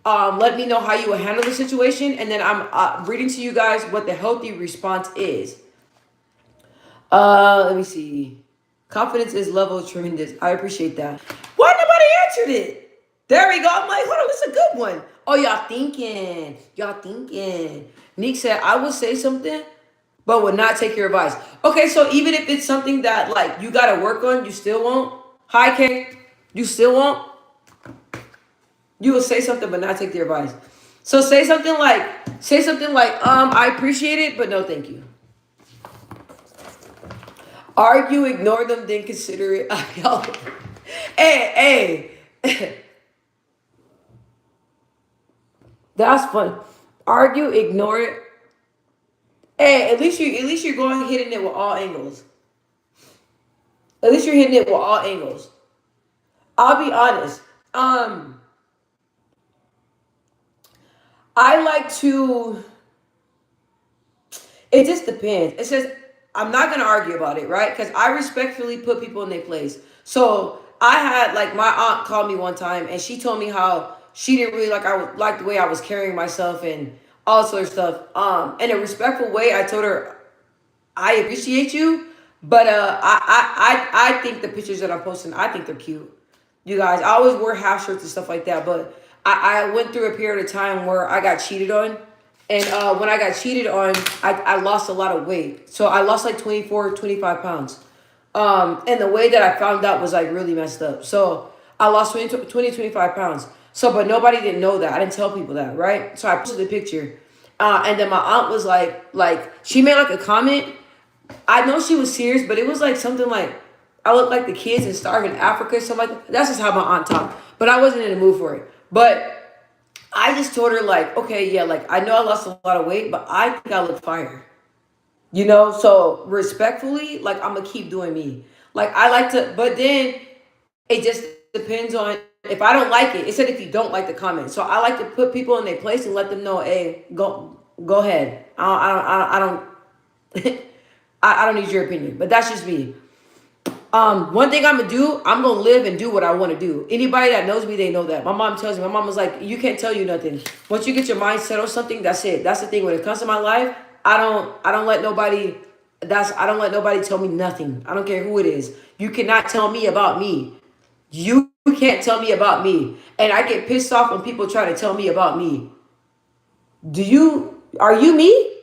[SPEAKER 1] letting me know how you will handle the situation, and then I'm reading to you guys what the healthy response is. Let me see. Confidence is level tremendous. I appreciate that. Why nobody answered it? There we go. I'm like, hold on, this is a good one. Oh, y'all thinking. Neek said, I will say something, but would not take your advice. Okay, so even if it's something that like you gotta work on, you still won't. Hi, Kay. You still won't. You will say something, but not take their advice. So say something like, I appreciate it, but no, thank you. Argue, ignore them, then consider it. Hey. That's fun. Argue, ignore it. Hey, at least you're going hitting it with all angles. At least you're hitting it with all angles. I'll be honest. I like to. It just depends. It says I'm not gonna argue about it, right? Because I respectfully put people in their place. So I had like my aunt called me one time and she told me how she didn't really like the way I was carrying myself and all sort of stuff. In a respectful way, I told her I appreciate you, but I think the pictures that I'm posting, I think they're cute. You guys, I always wear half shirts and stuff like that, but I went through a period of time where I got cheated on. And when I got cheated on, I lost a lot of weight. So I lost like 24, 25 pounds. And the way that I found out was like really messed up. So I lost 20, 25 pounds. So, but nobody didn't know that. I didn't tell people that, right? So I posted the picture. And then my aunt was like, she made like a comment. I know she was serious, but it was like something like, I look like the kids in Starving Africa, something like that. That's just how my aunt talked. But I wasn't in the mood for it. But I just told her like, okay, yeah, like I know I lost a lot of weight, but I think I look fire. You know, so respectfully, like I'm gonna keep doing me. Like I like to, but then it just depends on if I don't like it. It said if you don't like the comment, so I like to put people in their place and let them know, hey, go ahead. I don't I don't need your opinion, but that's just me. One thing I'm gonna do, I'm gonna live and do what I want to do. Anybody that knows me, they know that. My mom tells me, my mom was like, you can't tell you nothing. Once you get your mind set on something, that's it. That's the thing. When it comes to my life, I don't let nobody That's I don't let nobody tell me nothing. I don't care who it is. You cannot tell me about me. You can't tell me about me. And I get pissed off when people try to tell me about me. Are you me?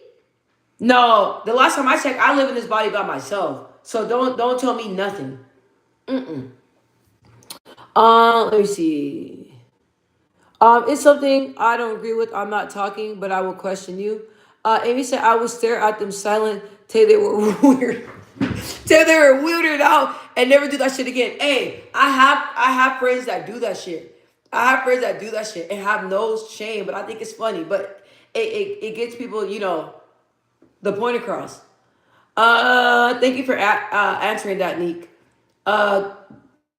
[SPEAKER 1] No, the last time I checked, I live in this body by myself. So don't tell me nothing. Mm-mm. Let me see. It's something I don't agree with. I'm not talking, but I will question you. Amy said I would stare at them silent till they were weird. Till they were weirded out and never do that shit again. Hey, I have friends that do that shit. I have friends that do that shit and have no shame, but I think it's funny. But it gets people, the point across. Thank you for answering that, Neek. Uh,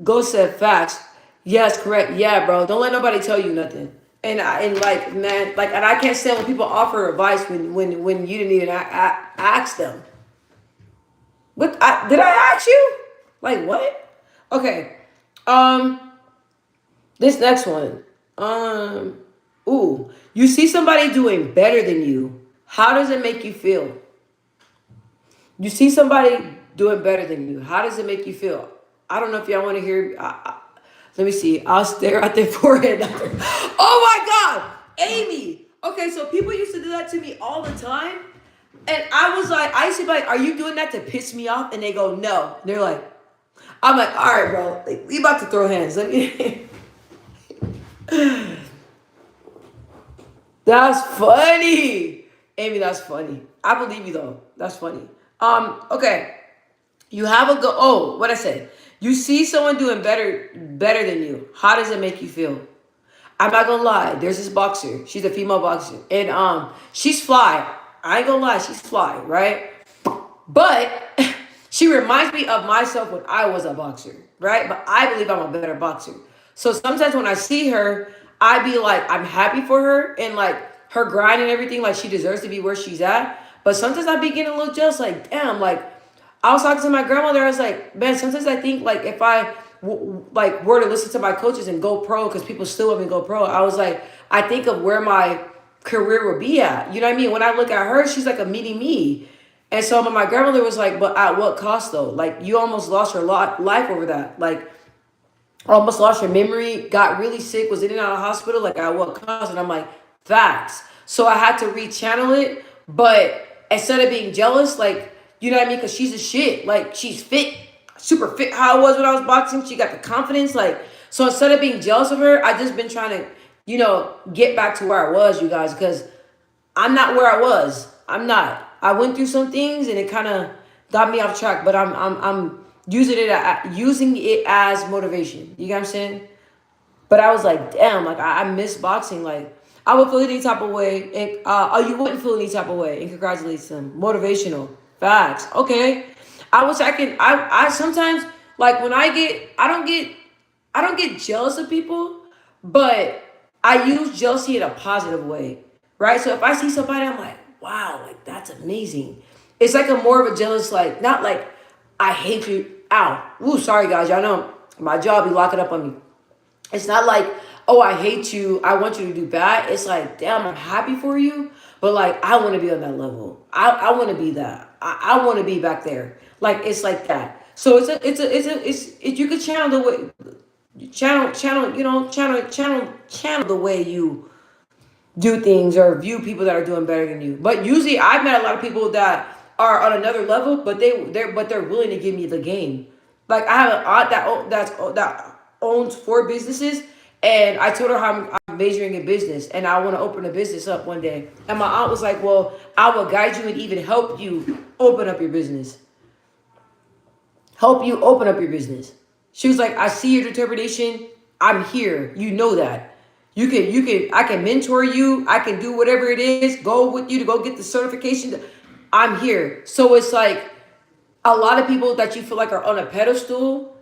[SPEAKER 1] Ghost said facts. Yes, correct. Yeah, bro. Don't let nobody tell you nothing. And like man, like and I can't stand when people offer advice when you didn't even ask them. What did I ask you? Like what? Okay. Um, this next one. Um, ooh, you see somebody doing better than you. How does it make you feel? You see somebody doing better than you. How does it make you feel? I don't know if y'all want to hear. Let me see. I'll stare at their forehead. Oh my God, Amy. Okay, so people used to do that to me all the time. And I was like, I used to be like, are you doing that to piss me off? And they go, no. And they're like, I'm like, all right, bro. Like, we about to throw hands. Let me. That's funny. Amy, that's funny. I believe you though. That's funny. Okay. You have a go. Oh, what I said. You see someone doing better than you. How does it make you feel? I'm not gonna lie. There's this boxer. She's a female boxer, and she's fly. I ain't gonna lie. She's fly, right? But she reminds me of myself when I was a boxer, right? But I believe I'm a better boxer. So sometimes when I see her, I be like, I'm happy for her and like her grind and everything. Like she deserves to be where she's at. But sometimes I be getting a little jealous. Like, damn, like I was talking to my grandmother. I was like, man, sometimes I think like if I like were to listen to my coaches and go pro, because people still want me to go pro. I was like, I think of where my career would be at. You know what I mean? When I look at her, she's like a mini me. And so my grandmother was like, but at what cost though? Like you almost lost your life over that. Like almost lost your memory, got really sick, was in and out of the hospital. Like at what cost? And I'm like, facts. So I had to rechannel it. But instead of being jealous, like, you know what I mean? Because she's a shit. Like she's fit, super fit how I was when I was boxing. She got the confidence. Like, so instead of being jealous of her, I just been trying to, get back to where I was, you guys, because I'm not where I was. I'm not. I went through some things and it kind of got me off track, but I'm using it as motivation. You get what I'm saying? But I was like, damn, like I miss boxing. Like I would feel any type of way, and you wouldn't feel any type of way. And congratulations them. Motivational facts. Okay. I wish I can. I sometimes like when I don't get jealous of people, but I use jealousy in a positive way, right? So if I see somebody, I'm like, wow, like that's amazing. It's like a more of a jealous, like not like I hate you. Ow, ooh, sorry guys, y'all know my job be locking up on me. It's not like, oh, I hate you. I want you to do bad. It's like, damn, I'm happy for you, but like I want to be on that level. I want to be that. I want to be back there. Like it's like that. So you could channel the way channel the way you do things or view people that are doing better than you. But usually I've met a lot of people that are on another level, but they're willing to give me the game. Like I have an aunt that owns 4 businesses, and I told her how I'm majoring in business and I want to open a business up one day. And my aunt was like, "Well, I will guide you and even help you open up your business. Help you open up your business." She was like, "I see your determination. I'm here. You know that. I can mentor you. I can do whatever it is, go with you to go get the certification. I'm here." So it's like a lot of people that you feel like are on a pedestal,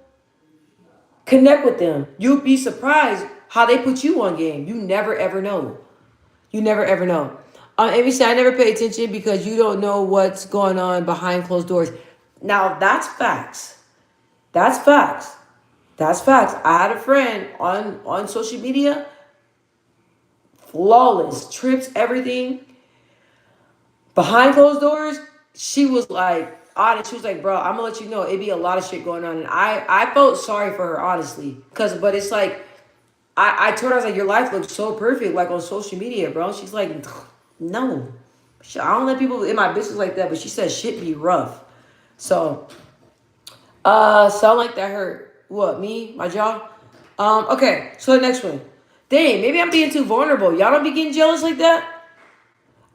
[SPEAKER 1] connect with them. You'll be surprised how they put you on game. You never ever know. You never ever know. Amy said, I never pay attention because you don't know what's going on behind closed doors. Now that's facts. That's facts. That's facts. I had a friend on social media, flawless, trips, everything. Behind closed doors, she was like honest. She was like, bro, I'm gonna let you know it be a lot of shit going on. And I felt sorry for her, honestly. But it's like, I told her, I was like, your life looks so perfect, like on social media, bro. She's like, no. I don't let people in my business like that, but she said shit be rough. So, sound like that hurt. What, me? My jaw? Okay, so the next one. Dang, maybe I'm being too vulnerable. Y'all don't be getting jealous like that?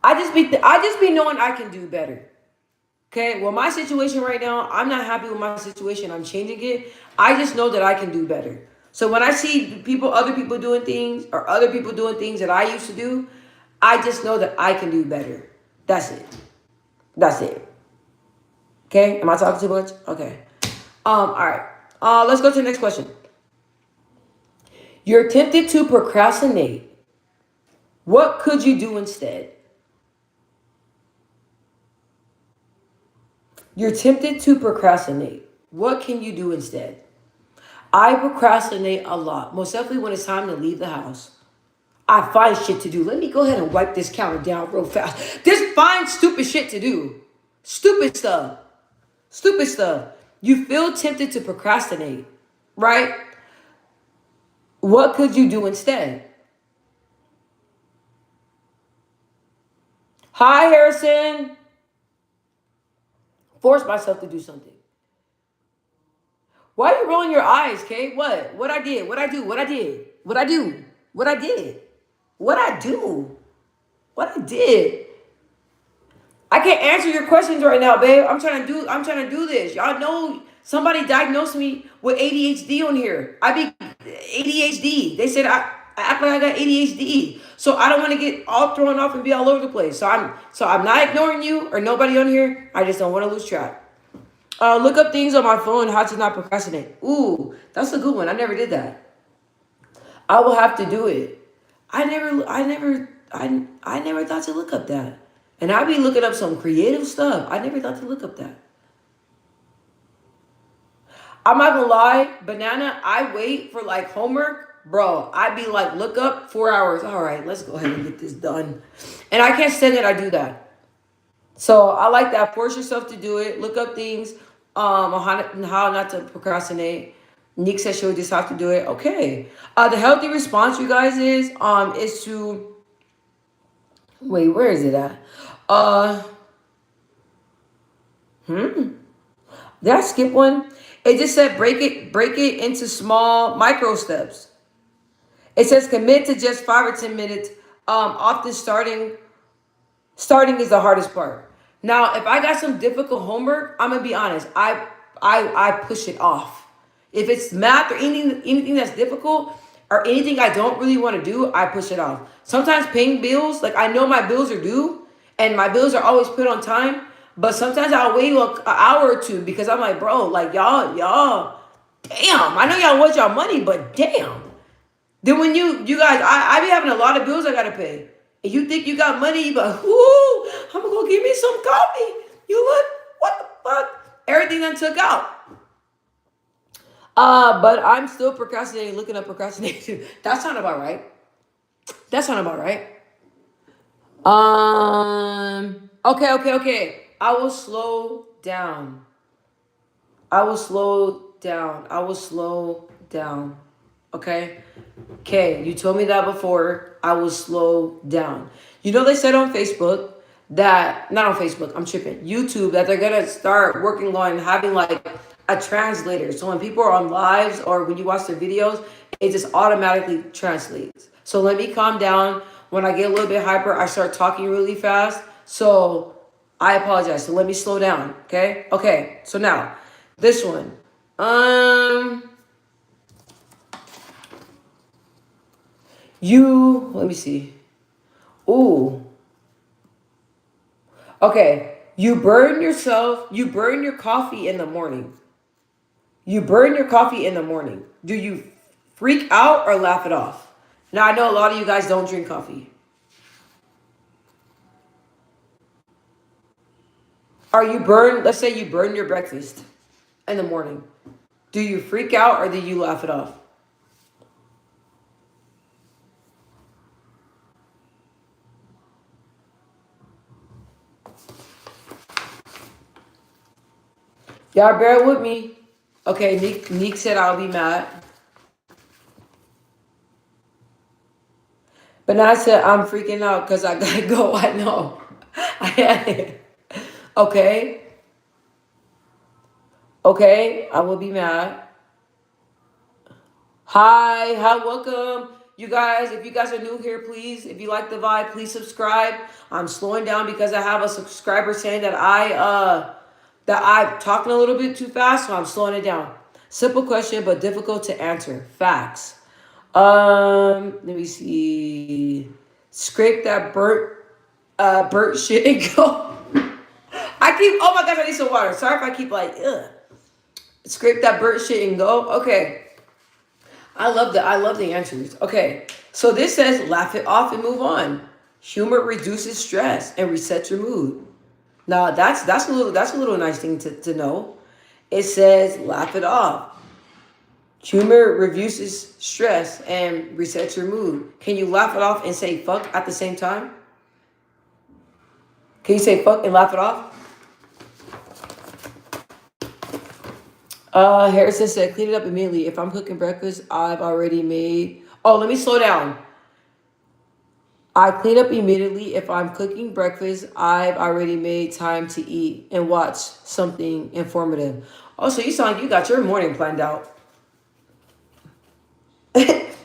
[SPEAKER 1] I just be knowing I can do better. Okay, well, my situation right now, I'm not happy with my situation. I'm changing it. I just know that I can do better. So when I see other people doing things, or other people doing things that I used to do, I just know that I can do better. That's it. That's it. Okay, am I talking too much? Okay. All right. Let's go to the next question. You're tempted to procrastinate. What could you do instead? You're tempted to procrastinate. What can you do instead? I procrastinate a lot, most definitely when it's time to leave the house. I find shit to do. Let me go ahead and wipe this counter down real fast. There's find stupid shit to do. Stupid stuff. Stupid stuff. You feel tempted to procrastinate, right? What could you do instead? Hi, Harrison. Force myself to do something. Why are you rolling your eyes, Kay? What? What I did? What I do? What I did? What I do? What I did? What I do? What I did? I can't answer your questions right now, babe. I'm trying to do this. Y'all know somebody diagnosed me with ADHD on here. I be ADHD. They said I act like I got ADHD. So I don't want to get all thrown off and be all over the place. So I'm not ignoring you or nobody on here. I just don't want to lose track. Look up things on my phone, how to not procrastinate. Ooh, that's a good one. I never did that. I will have to do it. I never thought to look up that. And I be looking up some creative stuff. I never thought to look up that. I'm not gonna lie, banana, I wait for like homework. Bro, I be like, look up 4 hours. All right, let's go ahead and get this done. And I can't stand that I do that. So I like that. Force yourself to do it. Look up things on how not to procrastinate. Nick says she'll just have to do it. Okay. The healthy response, you guys, is to wait. Where is it at? Uh, did I skip one? It just said break it into small micro steps. It says commit to just 5 or 10 minutes. Often starting is the hardest part. Now, if I got some difficult homework, I'm gonna be honest. I push it off. If it's math or anything that's difficult or anything I don't really want to do, I push it off. Sometimes paying bills, like I know my bills are due, and my bills are always put on time. But sometimes I'll wait an hour or two because I'm like, bro, like y'all, damn. I know y'all want y'all money, but damn. Then when you guys, I be having a lot of bills I gotta pay. And you think you got money, you be like, ooh, I'm gonna go get me some coffee. You look, what the fuck? Everything done took out. But I'm still procrastinating, looking up procrastination. That sound about right. That sound about right. Okay. I will slow down. I will slow down. I will slow down. Okay? Okay, you told me that before. I will slow down. You know, they said on Facebook that, not on Facebook, I'm tripping, YouTube, that they're gonna start working on having like a translator. So when people are on lives or when you watch their videos, it just automatically translates. So let me calm down. When I get a little bit hyper, I start talking really fast. So I apologize. So let me slow down. Okay? Okay, so now this one. Let me see. Ooh. Okay. You burn your coffee in the morning. You burn your coffee in the morning. Do you freak out or laugh it off? Now, I know a lot of you guys don't drink coffee. Let's say you burn your breakfast in the morning. Do you freak out or do you laugh it off? Y'all bear with me. Okay, Nick said I'll be mad. But now I said I'm freaking out because I gotta go. I know. Okay. Okay. I will be mad. Hi, welcome. You guys, if you guys are new here, please, if you like the vibe, please subscribe. I'm slowing down because I have a subscriber saying that I'm talking a little bit too fast, so I'm slowing it down. Simple question, but difficult to answer. Facts. Let me see. Scrape that burnt shit and go. I keep. Oh my gosh, I need some water. Sorry if I keep like, ugh. Scrape that burnt shit and go. Okay. I love the answers. Okay. So this says laugh it off and move on. Humor reduces stress and resets your mood. Now that's a little nice thing to know. It says laugh it off. Humor reduces stress and resets your mood. Can you laugh it off and say fuck at the same time? Can you say fuck and laugh it off? Harrison said, clean it up immediately. If I'm cooking breakfast, I've already made. Oh, let me slow down. I clean up immediately. If I'm cooking breakfast, I've already made time to eat and watch something informative. Also, you sound like you got your morning planned out.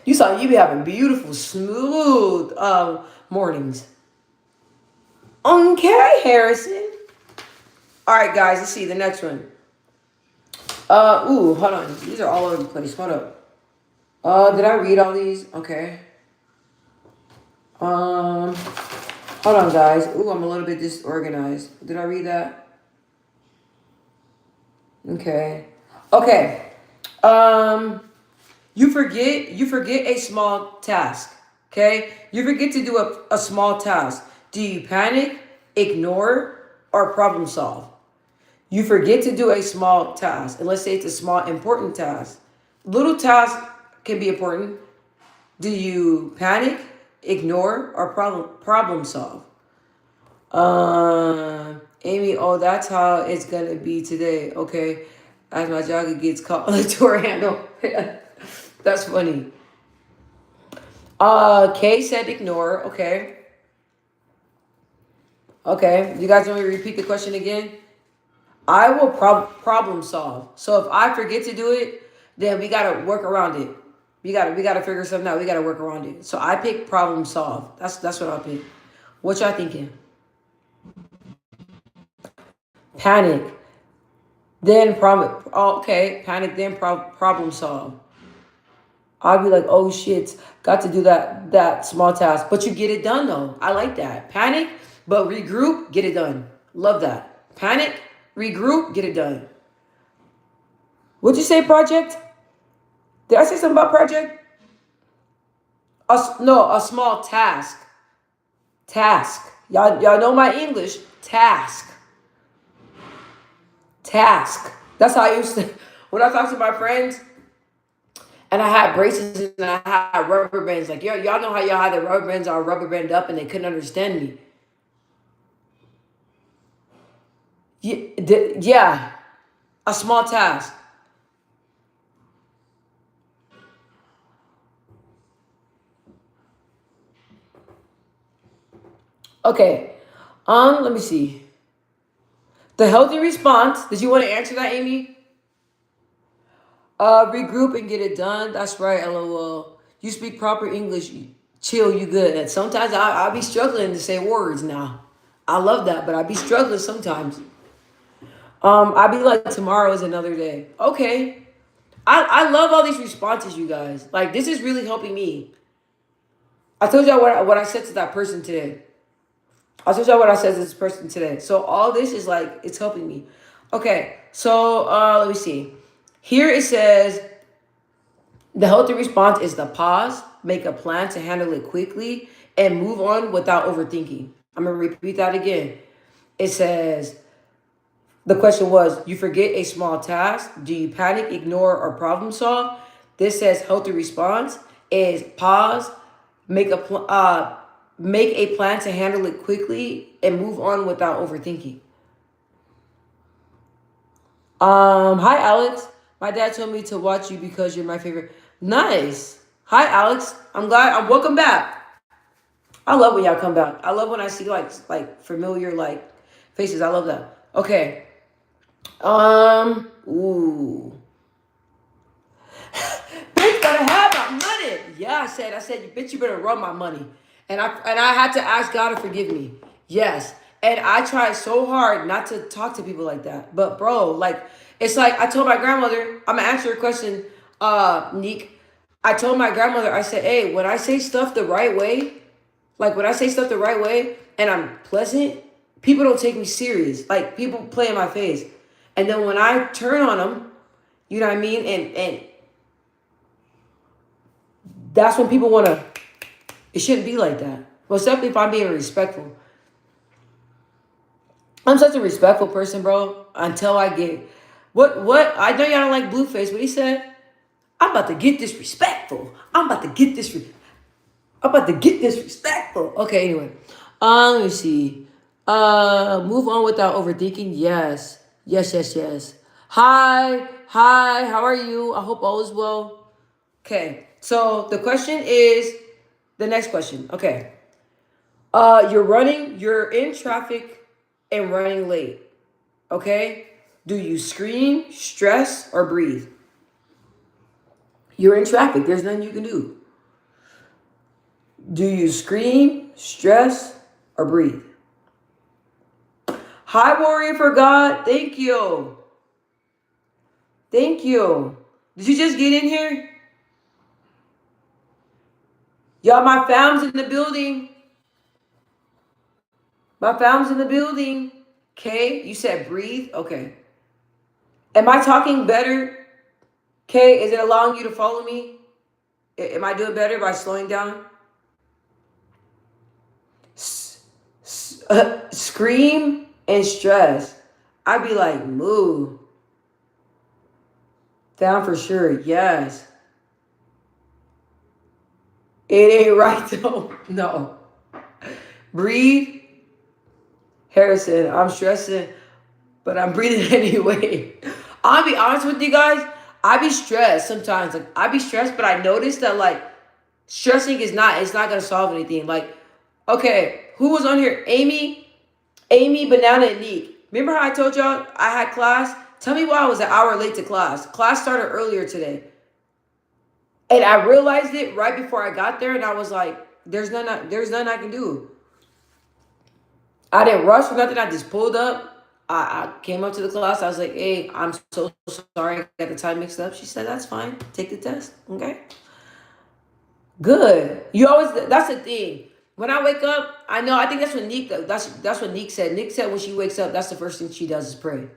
[SPEAKER 1] You sound like you be having beautiful, smooth mornings. Okay, Harrison. All right, guys, let's see the next one. Hold on. These are all over the place. Hold up. Did I read all these? Okay. Hold on, guys. Ooh, I'm a little bit disorganized. Did I read that? Okay. Okay. Um, you forget a small task. Okay? You forget to do a small task. Do you panic, ignore, or problem solve? You forget to do a small task, and let's say it's a small important task. Little tasks can be important. Do you panic, ignore, or problem solve? Amy, oh, that's how it's gonna be today. Okay, as my jogger gets caught on the door handle. That's funny. Kay said ignore. Okay, okay. You guys want me to repeat the question again? I will problem solve. So if I forget to do it, then we gotta work around it. We gotta figure something out. We gotta work around it. So I pick problem solve. That's what I pick. What y'all thinking? Panic. Then problem. Oh, okay. Panic. Then problem solve. I'll be like, oh shit, got to do that small task, but you get it done though. I like that. Panic, but regroup, get it done. Love that. Panic, regroup, get it done. What'd you say, project? Did I say something about project? No, a small task. Task. Y'all know my English. Task. Task. That's how I used to when I talk to my friends and I had braces and I had rubber bands. Like y'all know how y'all had the rubber bands all rubber band up and they couldn't understand me. Yeah, a small task. Okay. Let me see. The healthy response. Did you want to answer that, Amy? Regroup and get it done. That's right, LOL. You speak proper English. Chill, you good. And sometimes I'll be struggling to say words now. I love that, but I be struggling sometimes. I be like, tomorrow is another day. Okay. I love all these responses, you guys. Like, this is really helping me. I told y'all what I said to that person today. I told y'all what I said to this person today. So all this is like, it's helping me. Okay. So let me see. Here it says, the healthy response is to pause, make a plan to handle it quickly, and move on without overthinking. I'm going to repeat that again. It says, the question was, you forget a small task. Do you panic, ignore, or problem solve? This says healthy response is pause, make a make a plan to handle it quickly, and move on without overthinking. Hi Alex. My dad told me to watch you because you're my favorite. Nice. Hi Alex. I'm glad. I'm welcome back. I love when y'all come back. I love when I see like familiar like faces. I love that. Okay. Ooh. Bitch better have my money. Yeah, I said, bitch, you better run my money. And I had to ask God to forgive me. Yes. And I tried so hard not to talk to people like that. But bro, like it's like I told my grandmother, I'm gonna answer your question, Neek. I told my grandmother, I said, hey, when I say stuff the right way, like when I say stuff the right way and I'm pleasant, people don't take me serious. Like people play in my face. And then when I turn on them, you know what I mean? And that's when people want to. It shouldn't be like that. Well, definitely if I'm being respectful. I'm such a respectful person, bro. Until I get what I know y'all don't like Blueface. What he said? I'm about to get disrespectful. I'm about to get this. I'm about to get disrespectful. Okay, anyway. Let me see. Move on without overthinking. Yes. Yes, yes, yes. Hi. Hi, how are you? I hope all is well. Okay. So the question is the next question. Okay. You're in traffic and running late. Okay? Do you scream, stress, or breathe? You're in traffic. There's nothing you can do. Do you scream, stress, or breathe? Hi, Warrior for God. Thank you. Thank you. Did you just get in here? Y'all, my fam's in the building. My fam's in the building. Okay, you said breathe. Okay. Am I talking better? Okay, is it allowing you to follow me? Am I doing better by slowing down? Scream and stress. I'd be like, move. Down for sure. Yes. It ain't right though. No. Breathe. Harrison, I'm stressing, but I'm breathing anyway. I'll be honest with you guys. I be stressed sometimes. Like I be stressed, but I notice that like stressing is not it's not gonna solve anything. Like, okay, who was on here? Amy, Banana, and Neek. Remember how I told y'all I had class? Tell me why I was an hour late to class. Class started earlier today. And I realized it right before I got there, and I was like, there's nothing I can do. I didn't rush or nothing. I just pulled up. I came up to the class. I was like, hey, I'm so sorry. I got the time mixed up. She said, that's fine. Take the test. Okay. Good. You always, that's the thing. When I wake up, I know, I think that's what Neek, that's what Neek said. Neek said when she wakes up, that's the first thing she does is pray.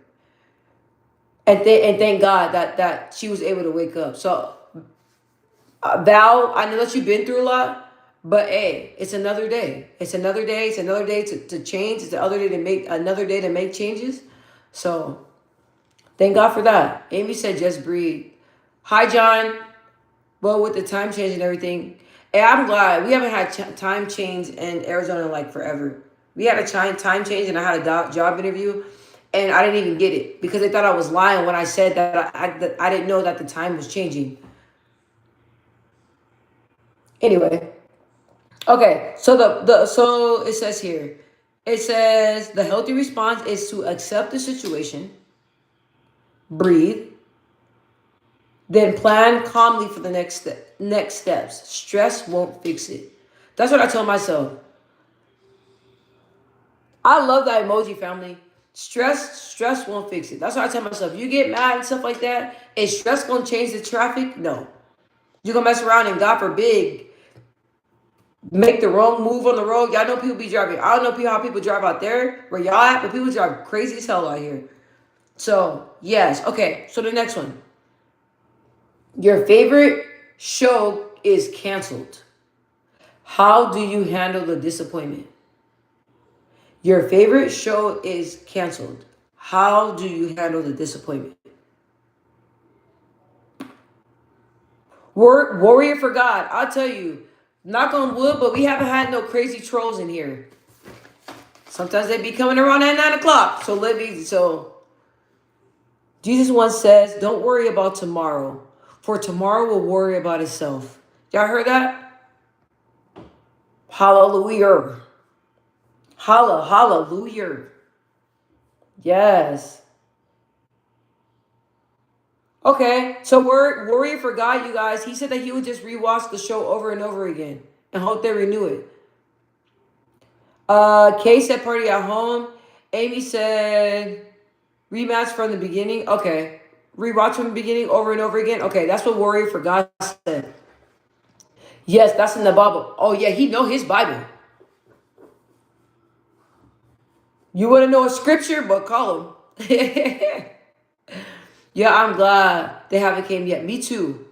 [SPEAKER 1] And thank God that she was able to wake up. So, Val, I know that you've been through a lot, but hey, it's another day. It's another day. It's another day to change. It's another day to make changes. So thank God for that. Amy said just breathe. Hi John. Well, with the time change and everything, hey, I'm glad we haven't had time change in Arizona like forever. We had a time change, and I had a job interview, and I didn't even get it because they thought I was lying when I said that I didn't know that the time was changing. Anyway, okay, so so it says here, it says the healthy response is to accept the situation, breathe, then plan calmly for the next steps. Stress won't fix it. That's what I tell myself. I love that emoji family. Stress won't fix it. That's what I tell myself. You get mad and stuff like that. Is stress gonna change the traffic? No. You're gonna mess around and God forbid make the wrong move on the road. Y'all know people be driving. I don't know how people drive out there where y'all at, but people drive crazy as hell out here. So yes, okay. So the next one, your favorite show is canceled. How do you handle the disappointment? Your favorite show is canceled. How do you handle the disappointment? Warrior for God. I'll tell you, knock on wood, but we haven't had no crazy trolls in here. Sometimes they be coming around at 9 o'clock. So live easy. So Jesus once says, don't worry about tomorrow, for tomorrow will worry about itself. Y'all heard that? Hallelujah. Hallelujah. Yes. Okay, so Warrior forgot, you guys. He said that he would just rewatch the show over and over again and hope they renew it. Kay said party at home. Amy said rematch from the beginning. Okay. Rewatch from the beginning over and over again. Okay, that's what Warrior forgot said. Yes, that's in the Bible. Oh yeah, he know his Bible. You want to know a scripture, but call him. Yeah, I'm glad they haven't came yet. Me too.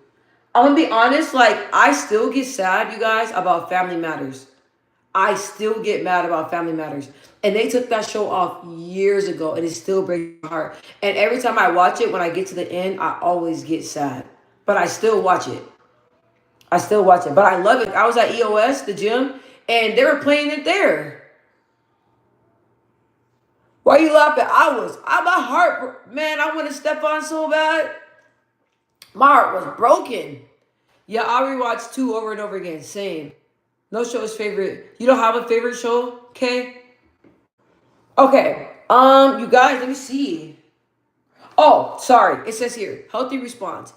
[SPEAKER 1] I'm gonna be honest, like I still get sad, you guys, about Family Matters. I still get mad about Family Matters. And they took that show off years ago and it still breaks my heart. And every time I watch it, when I get to the end, I always get sad. But I still watch it. I still watch it. But I love it. I was at EOS, the gym, and they were playing it there. Why are you laughing? My heart, man, I want to step on so bad. My heart was broken. Yeah, I rewatched two over and over again. Same. No show is favorite. You don't have a favorite show, okay? Okay. You guys, let me see. Oh, sorry. It says here, healthy response.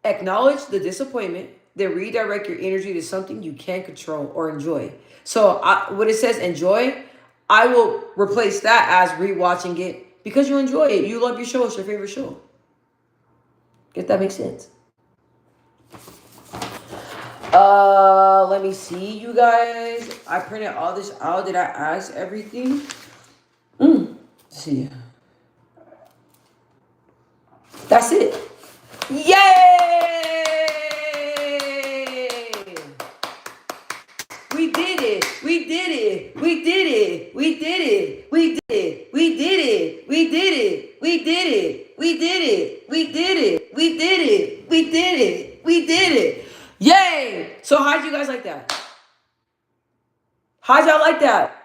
[SPEAKER 1] Acknowledge the disappointment, then redirect your energy to something you can control or enjoy. So when it says enjoy, I will replace that as rewatching it because you enjoy it. You love your show. It's your favorite show. If that makes sense. Let me see, you guys. I printed all this out. Did I ask everything? Let's see. That's it. Yay! We did it. We did it. We did it. We did it. We did it. We did it. We did it. We did it. We did it. We did it. We did it. We did it. We did it. Yay! So how'd you guys like that? How'd y'all like that?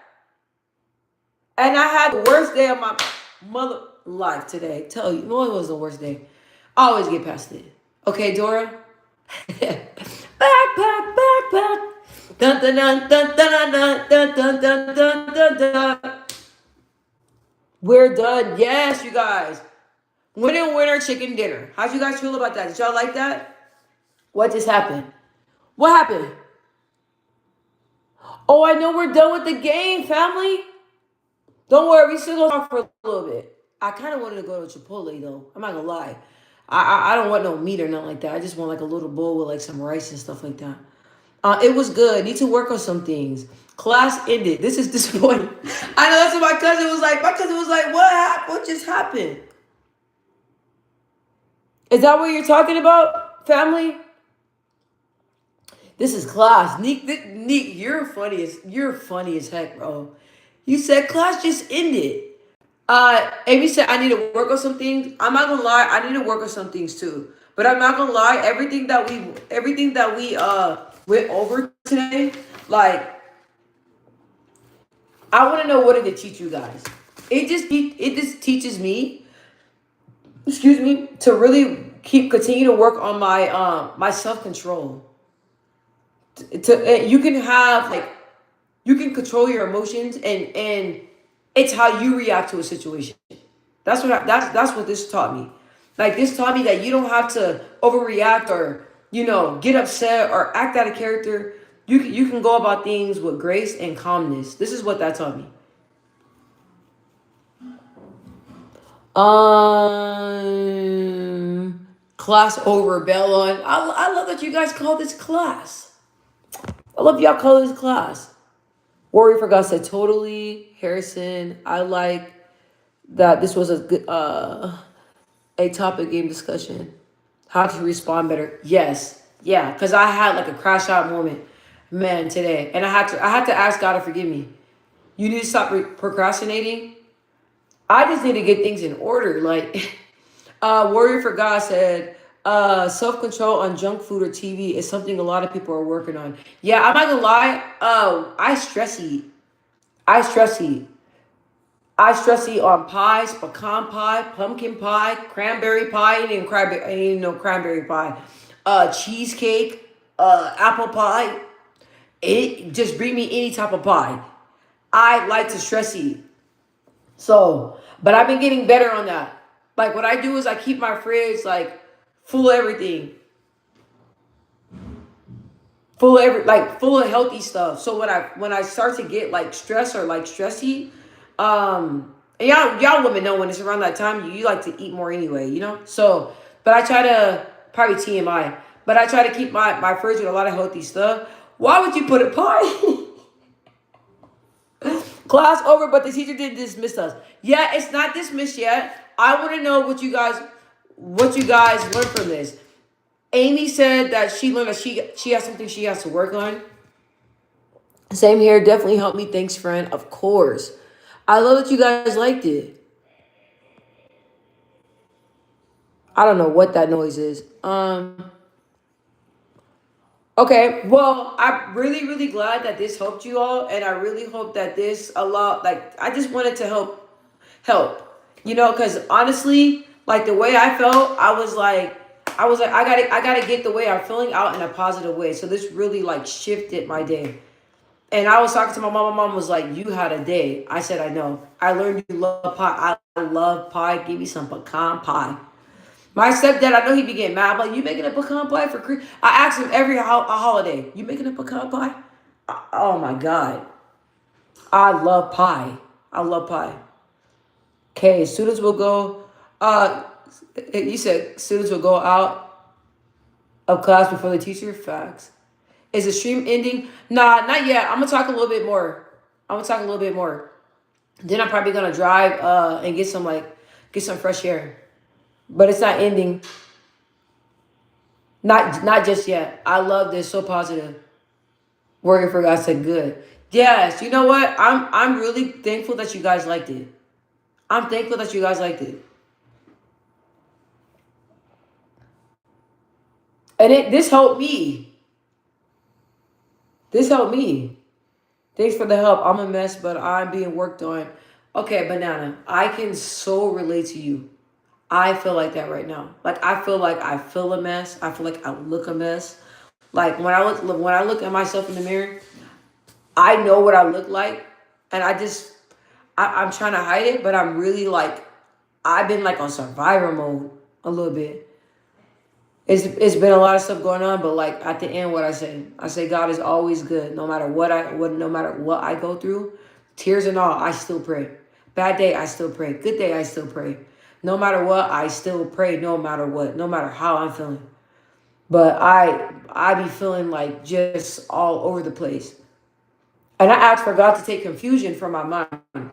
[SPEAKER 1] And I had the worst day of my mother life today. Tell you, no, it was the worst day. I always get past it. Okay, Dora? Backpack. Dun dun dun dun dun dun dun dun dun dun dun dun. We're done. Yes, you guys. Winner chicken dinner. How'd you guys feel about that? Did y'all like that? What just happened? What happened? Oh, I know we're done with the game, family. Don't worry, we still gonna talk for a little bit. I kind of wanted to go to Chipotle though. I'm not gonna lie. I don't want no meat or nothing like that. I just want like a little bowl with like some rice and stuff like that. It was good. Need to work on some things. Class ended. This is disappointing. I know that's what my cousin was like. My cousin was like, "What happened? What just happened?" Is that what you're talking about, family? This is class. Neek, you're funny as heck, bro. You said class just ended. Amy said I need to work on some things. I'm not gonna lie, I need to work on some things too. But I'm not gonna lie, everything that we went over today, like I want to know what did it teach you guys. It just teaches me, excuse me, to really continue to work on my self control. You can have like you can control your emotions and it's how you react to a situation. That's what this taught me. Like this taught me that you don't have to overreact or get upset or act out of character. You can go about things with grace and calmness. This is what that taught me. Class over, bell on. I love that you guys call this class. I love y'all call this class. Warrior for God said totally. Harrison, I like that this was a good a topic game discussion. How to respond better. Yes. Yeah. Cause I had like a crash out moment, man, today. And I had to ask God to forgive me. You need to stop procrastinating. I just need to get things in order. Like Warrior for God said, self-control on junk food or TV is something a lot of people are working on. Yeah, I'm not gonna lie. I stress eat. I stress eat. I stress eat on pies, pecan pie, pumpkin pie, cranberry pie, and even cranberry, I didn't even know cranberry pie, cheesecake, apple pie. It just bring me any type of pie. I like to stress eat. So, but I've been getting better on that. Like what I do is I keep my fridge like full of everything, full of healthy stuff. So when I start to get like stress or like stressy, and y'all women know when it's around that time you like to eat more anyway, you know. So, but I try to probably TMI, but I try to keep my fridge with a lot of healthy stuff. Why would you put a pie? Class over, but the teacher didn't dismiss us. Yeah, it's not dismissed yet. I want to know what you guys learned from this. Amy said that she learned that she has something she has to work on. Same here. Definitely helped me. Thanks, friend. Of course. I love that you guys liked it. I don't know what that noise is. Okay, well, I'm really, really glad that this helped you all, and I really hope that this allowed. Like, I just wanted to help, because honestly, like the way I felt, I was like, I gotta get the way I'm feeling out in a positive way. So this really like shifted my day. And I was talking to my mom. My mom was like, "You had a day." I said, "I know. I learned you love pie. I love pie. Give me some pecan pie." My stepdad, I know he'd be getting mad. I'm like, "You making a pecan pie for Christmas?" I asked him every holiday, "You making a pecan pie?" Oh my god, I love pie. I love pie. Okay, students will go. Uh, you said students will go out of class before the teacher. Facts. Is the stream ending? Nah, not yet. I'm gonna talk a little bit more. I'm gonna talk a little bit more. Then I'm probably gonna drive and get some fresh air. But it's not ending. Not just yet. I love this. So positive. Working for God said good. Yes. You know what? I'm really thankful that you guys liked it. I'm thankful that you guys liked it. And this helped me. This helped me. Thanks for the help. I'm a mess, but I'm being worked on. Okay, banana. I can so relate to you. I feel like that right now. Like I feel like I feel a mess. I feel like I look a mess. Like when I look at myself in the mirror, I know what I look like, and I'm trying to hide it, but I'm really like I've been like on survivor mode a little bit. It's been a lot of stuff going on, but like at the end, what I say God is always good, no matter no matter what I go through, tears and all, I still pray. Bad day, I still pray. Good day, I still pray. No matter what, I still pray. No matter what, no matter how I'm feeling. But I be feeling like just all over the place, and I ask for God to take confusion from my mind.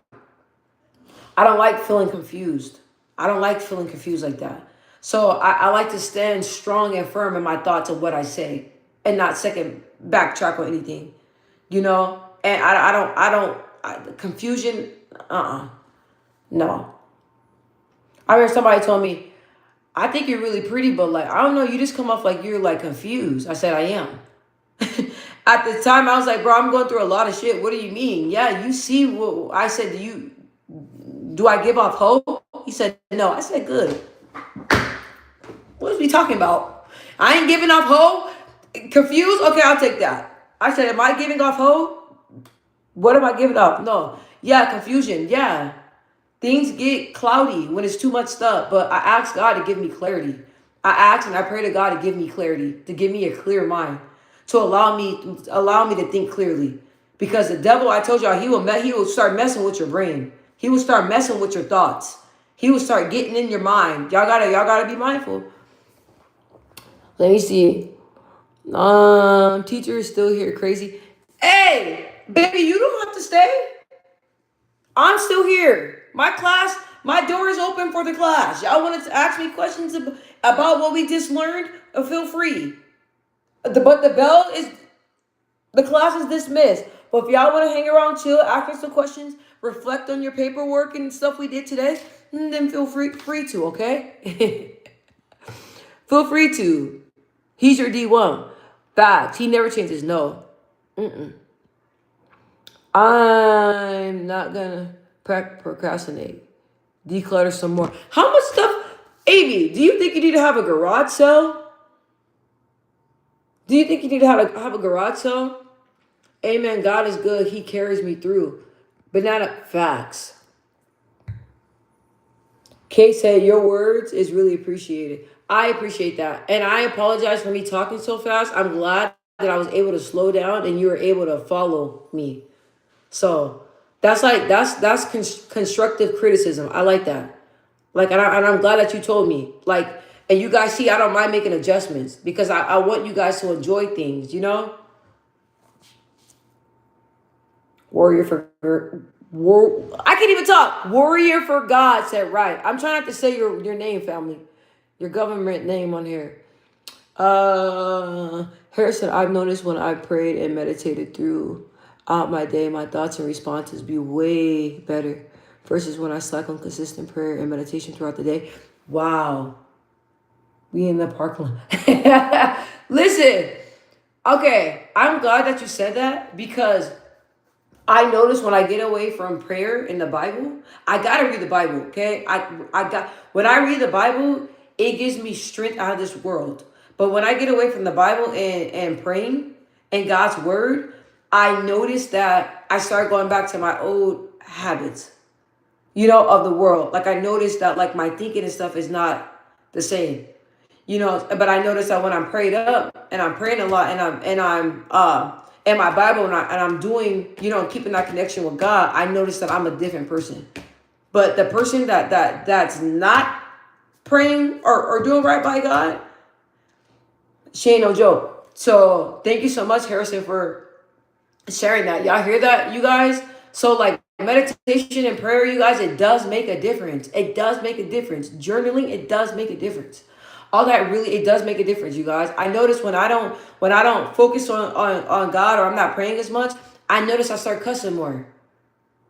[SPEAKER 1] I don't like feeling confused. I don't like feeling confused like that. So I like to stand strong and firm in my thoughts of what I say and not second backtrack on anything, you know? And confusion, no. I remember somebody told me, I think you're really pretty, but like, I don't know, you just come off like you're like confused. I said, I am. At the time, I was like, bro, I'm going through a lot of shit. What do you mean? Yeah, you see what I said. Do I give off hope? He said, no. I said, good. What is we talking about? I ain't giving off hope. Confused? Okay, I'll take that. I said, am I giving off hope? What am I giving off? No. Yeah, confusion. Yeah. Things get cloudy when it's too much stuff, but I ask God to give me clarity. I ask and I pray to God to give me clarity, to give me a clear mind, to allow me to think clearly. Because the devil, I told y'all, he will start messing with your brain. He will start messing with your thoughts. He will start getting in your mind. Y'all gotta be mindful. Let me see. Teacher is still here. Crazy. Hey, baby, you don't have to stay. I'm still here. My class, my door is open for the class. Y'all wanted to ask me questions about what we just learned? Feel free. But the class is dismissed. But if y'all want to hang around, chill, ask me some questions, reflect on your paperwork and stuff we did today, then feel free to, okay? Feel free to. He's your D1. Facts. He never changes. No. I'm not gonna procrastinate. Declutter some more. How much stuff, Amy? Do you think you need to have a garage sale? Do you think you need to have a garage sale? Amen. God is good. He carries me through. Banana facts. Kay said, your words is really appreciated. I appreciate that. And I apologize for me talking so fast. I'm glad that I was able to slow down and you were able to follow me. So that's constructive criticism. I like that. Like, and I'm glad that you told me. Like, and you guys see, I don't mind making adjustments because I want you guys to enjoy things, you know? I can't even talk. Warrior for God said right. I'm trying not to say your name, family. Your government name on here. Harris said, I've noticed when I prayed and meditated throughout my day, my thoughts and responses be way better versus when I slack on consistent prayer and meditation throughout the day. Wow. We in the parking lot. Listen. Okay. I'm glad that you said that because I notice when I get away from prayer in the Bible, I gotta read the Bible, okay? When I read the Bible, it gives me strength out of this world. But when I get away from the Bible and praying and God's word, I notice that I start going back to my old habits, you know, of the world. Like I noticed that like my thinking and stuff is not the same. You know, but I notice that when I'm prayed up and I'm praying a lot and I'm in my Bible and I'm doing, you know, keeping that connection with God, I notice that I'm a different person. But the person that's not praying or doing right by God, she ain't no joke. So thank you so much, Harrison, for sharing that. Y'all hear that, you guys? So like meditation and prayer, you guys, it does make a difference. It does make a difference. Journaling, it does make a difference. All that really, it does make a difference, you guys. I notice when I don't focus on God or I'm not praying as much, I notice I start cussing more.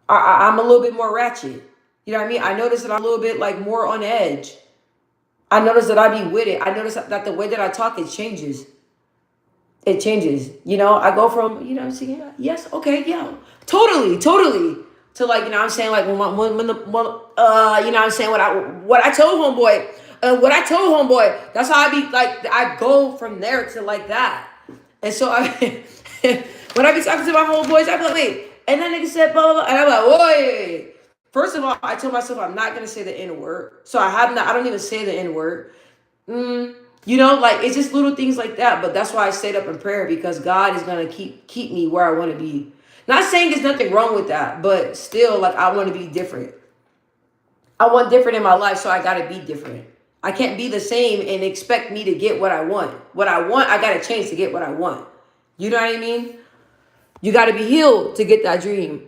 [SPEAKER 1] I'm a little bit more ratchet. You know what I mean? I notice that I'm a little bit like more on edge. I notice that I be with it. I notice that the way that I talk, it changes. It changes. You know, I go from, you know what I'm saying? Yes, okay, yeah. Totally. To like, you know what I'm saying? Like you know what I'm saying? What I told homeboy, that's how I be like, I go from there to like that. And so when I be talking to my homeboys, I be like, wait, and that nigga said blah, blah, blah. And I'm like, wait. First of all, I told myself I'm not going to say the N word. So I don't even say the N word. You know, like it's just little things like that. But that's why I stayed up in prayer because God is going to keep me where I want to be. Not saying there's nothing wrong with that, but still like I want to be different. I want different in my life, so I got to be different. I can't be the same and expect me to get what I want. What I want, I got to change to get what I want. You know what I mean? You got to be healed to get that dream.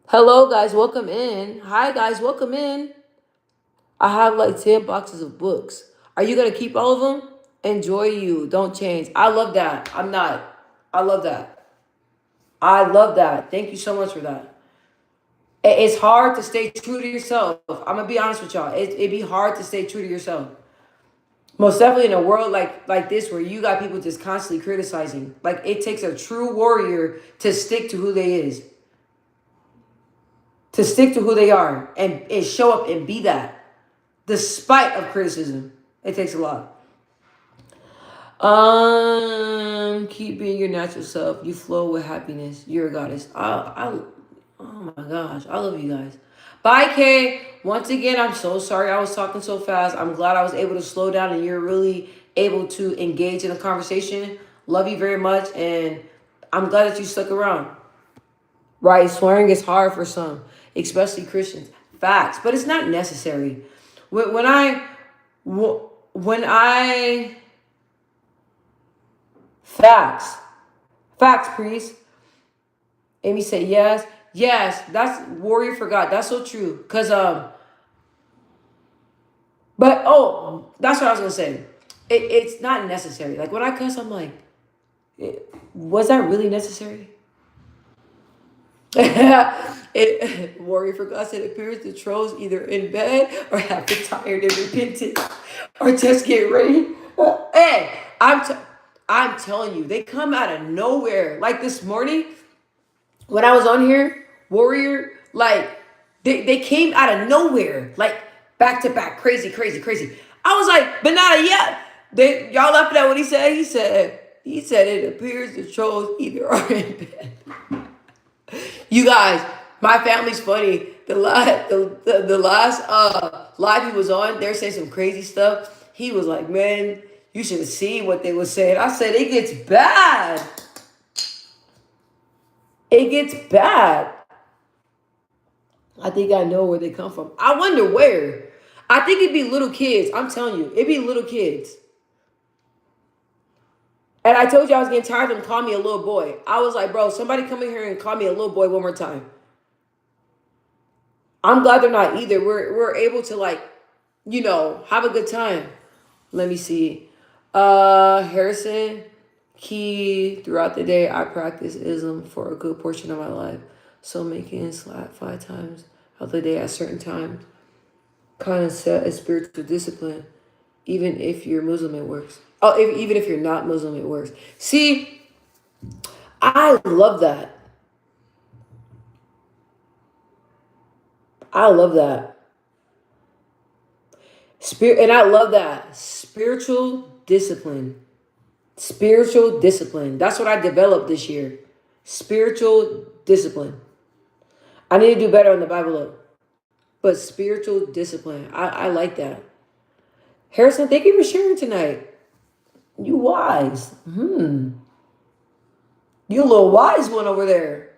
[SPEAKER 1] Hello, guys. Welcome in. Hi, guys. Welcome in. I have like 10 boxes of books. Are you going to keep all of them? Enjoy you. Don't change. I love that. I'm not. I love that. I love that. Thank you so much for that. It's hard to stay true to yourself. I'm going to be honest with y'all. It'd be hard to stay true to yourself. Most definitely in a world like this where you got people just constantly criticizing. Like it takes a true warrior to stick to who they is. To stick to who they are and show up and be that. Despite of criticism. It takes a lot. Keep being your natural self. You flow with happiness. You're a goddess. Oh my gosh. I love you guys. Bye, Kay. Once again, I'm so sorry I was talking so fast. I'm glad I was able to slow down and you're really able to engage in the conversation. Love you very much. And I'm glad that you stuck around. Right? Swearing is hard for some, especially Christians. Facts. But it's not necessary. When I facts, priest. Amy said yes. That's warrior for God. That's so true. Cause but that's what I was gonna say. It's not necessary. Like when I cuss, I'm like, was that really necessary? Warrior for God said it appears the trolls either in bed or have been tired and repented or just get ready. Hey, I'm telling you, they come out of nowhere. Like this morning, when I was on here, Warrior, like they came out of nowhere, like back to back, crazy, crazy, crazy. I was like, Banana, yeah. Y'all laughing at what he said? He said it appears the trolls either are in bed. You guys, my family's funny. The last live he was on, they're saying some crazy stuff. He was like, man, you should have seen what they were saying. I said, it gets bad. It gets bad. I think I know where they come from. I wonder where. I think it'd be little kids. I'm telling you, it'd be little kids. And I told you I was getting tired of them calling me a little boy. I was like, bro, somebody come in here and call me a little boy one more time. I'm glad they're not either. We're able to like, have a good time. Let me see. Harrison, key throughout the day, I practice Islam for a good portion of my life. So making slap 5 times of the day at certain times kind of set a spiritual discipline. Even if you're Muslim, it works. Oh, even if you're not Muslim, it works. See, I love that. I love that. And I love that. Spiritual discipline. Spiritual discipline. That's what I developed this year. Spiritual discipline. I need to do better on the Bible though. But spiritual discipline. I like that. Harrison, thank you for sharing tonight. You wise. You a little wise one over there.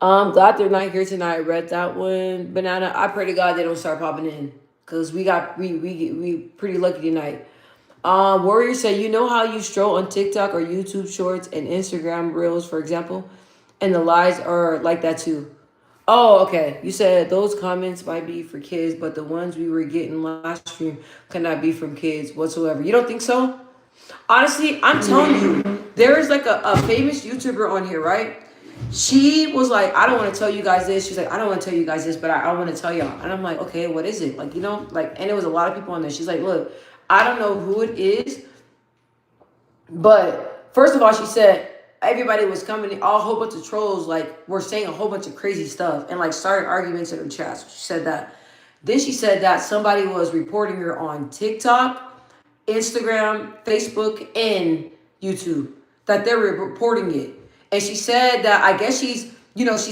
[SPEAKER 1] I'm glad they're not here tonight. I read that one. Banana, I pray to God they don't start popping in. Because we pretty lucky tonight. Warrior said, you know how you stroll on TikTok or YouTube Shorts and Instagram Reels, for example, and the lies are like that too. Oh, okay. You said those comments might be for kids, but the ones we were getting last stream cannot be from kids whatsoever. You don't think so? Honestly, I'm telling you, there is like a famous YouTuber on here, right? She was like, I don't want to tell you guys this. She's like, I don't want to tell you guys this, but I want to tell y'all. And I'm like, okay, what is it? Like, and it was a lot of people on there. She's like, look, I don't know who it is, but first of all, she said everybody was coming, a whole bunch of trolls, like, were saying a whole bunch of crazy stuff and like started arguments in her chat. So she said that. Then she said that somebody was reporting her on TikTok, Instagram, Facebook, and YouTube, that they were reporting it. And she said that I guess she's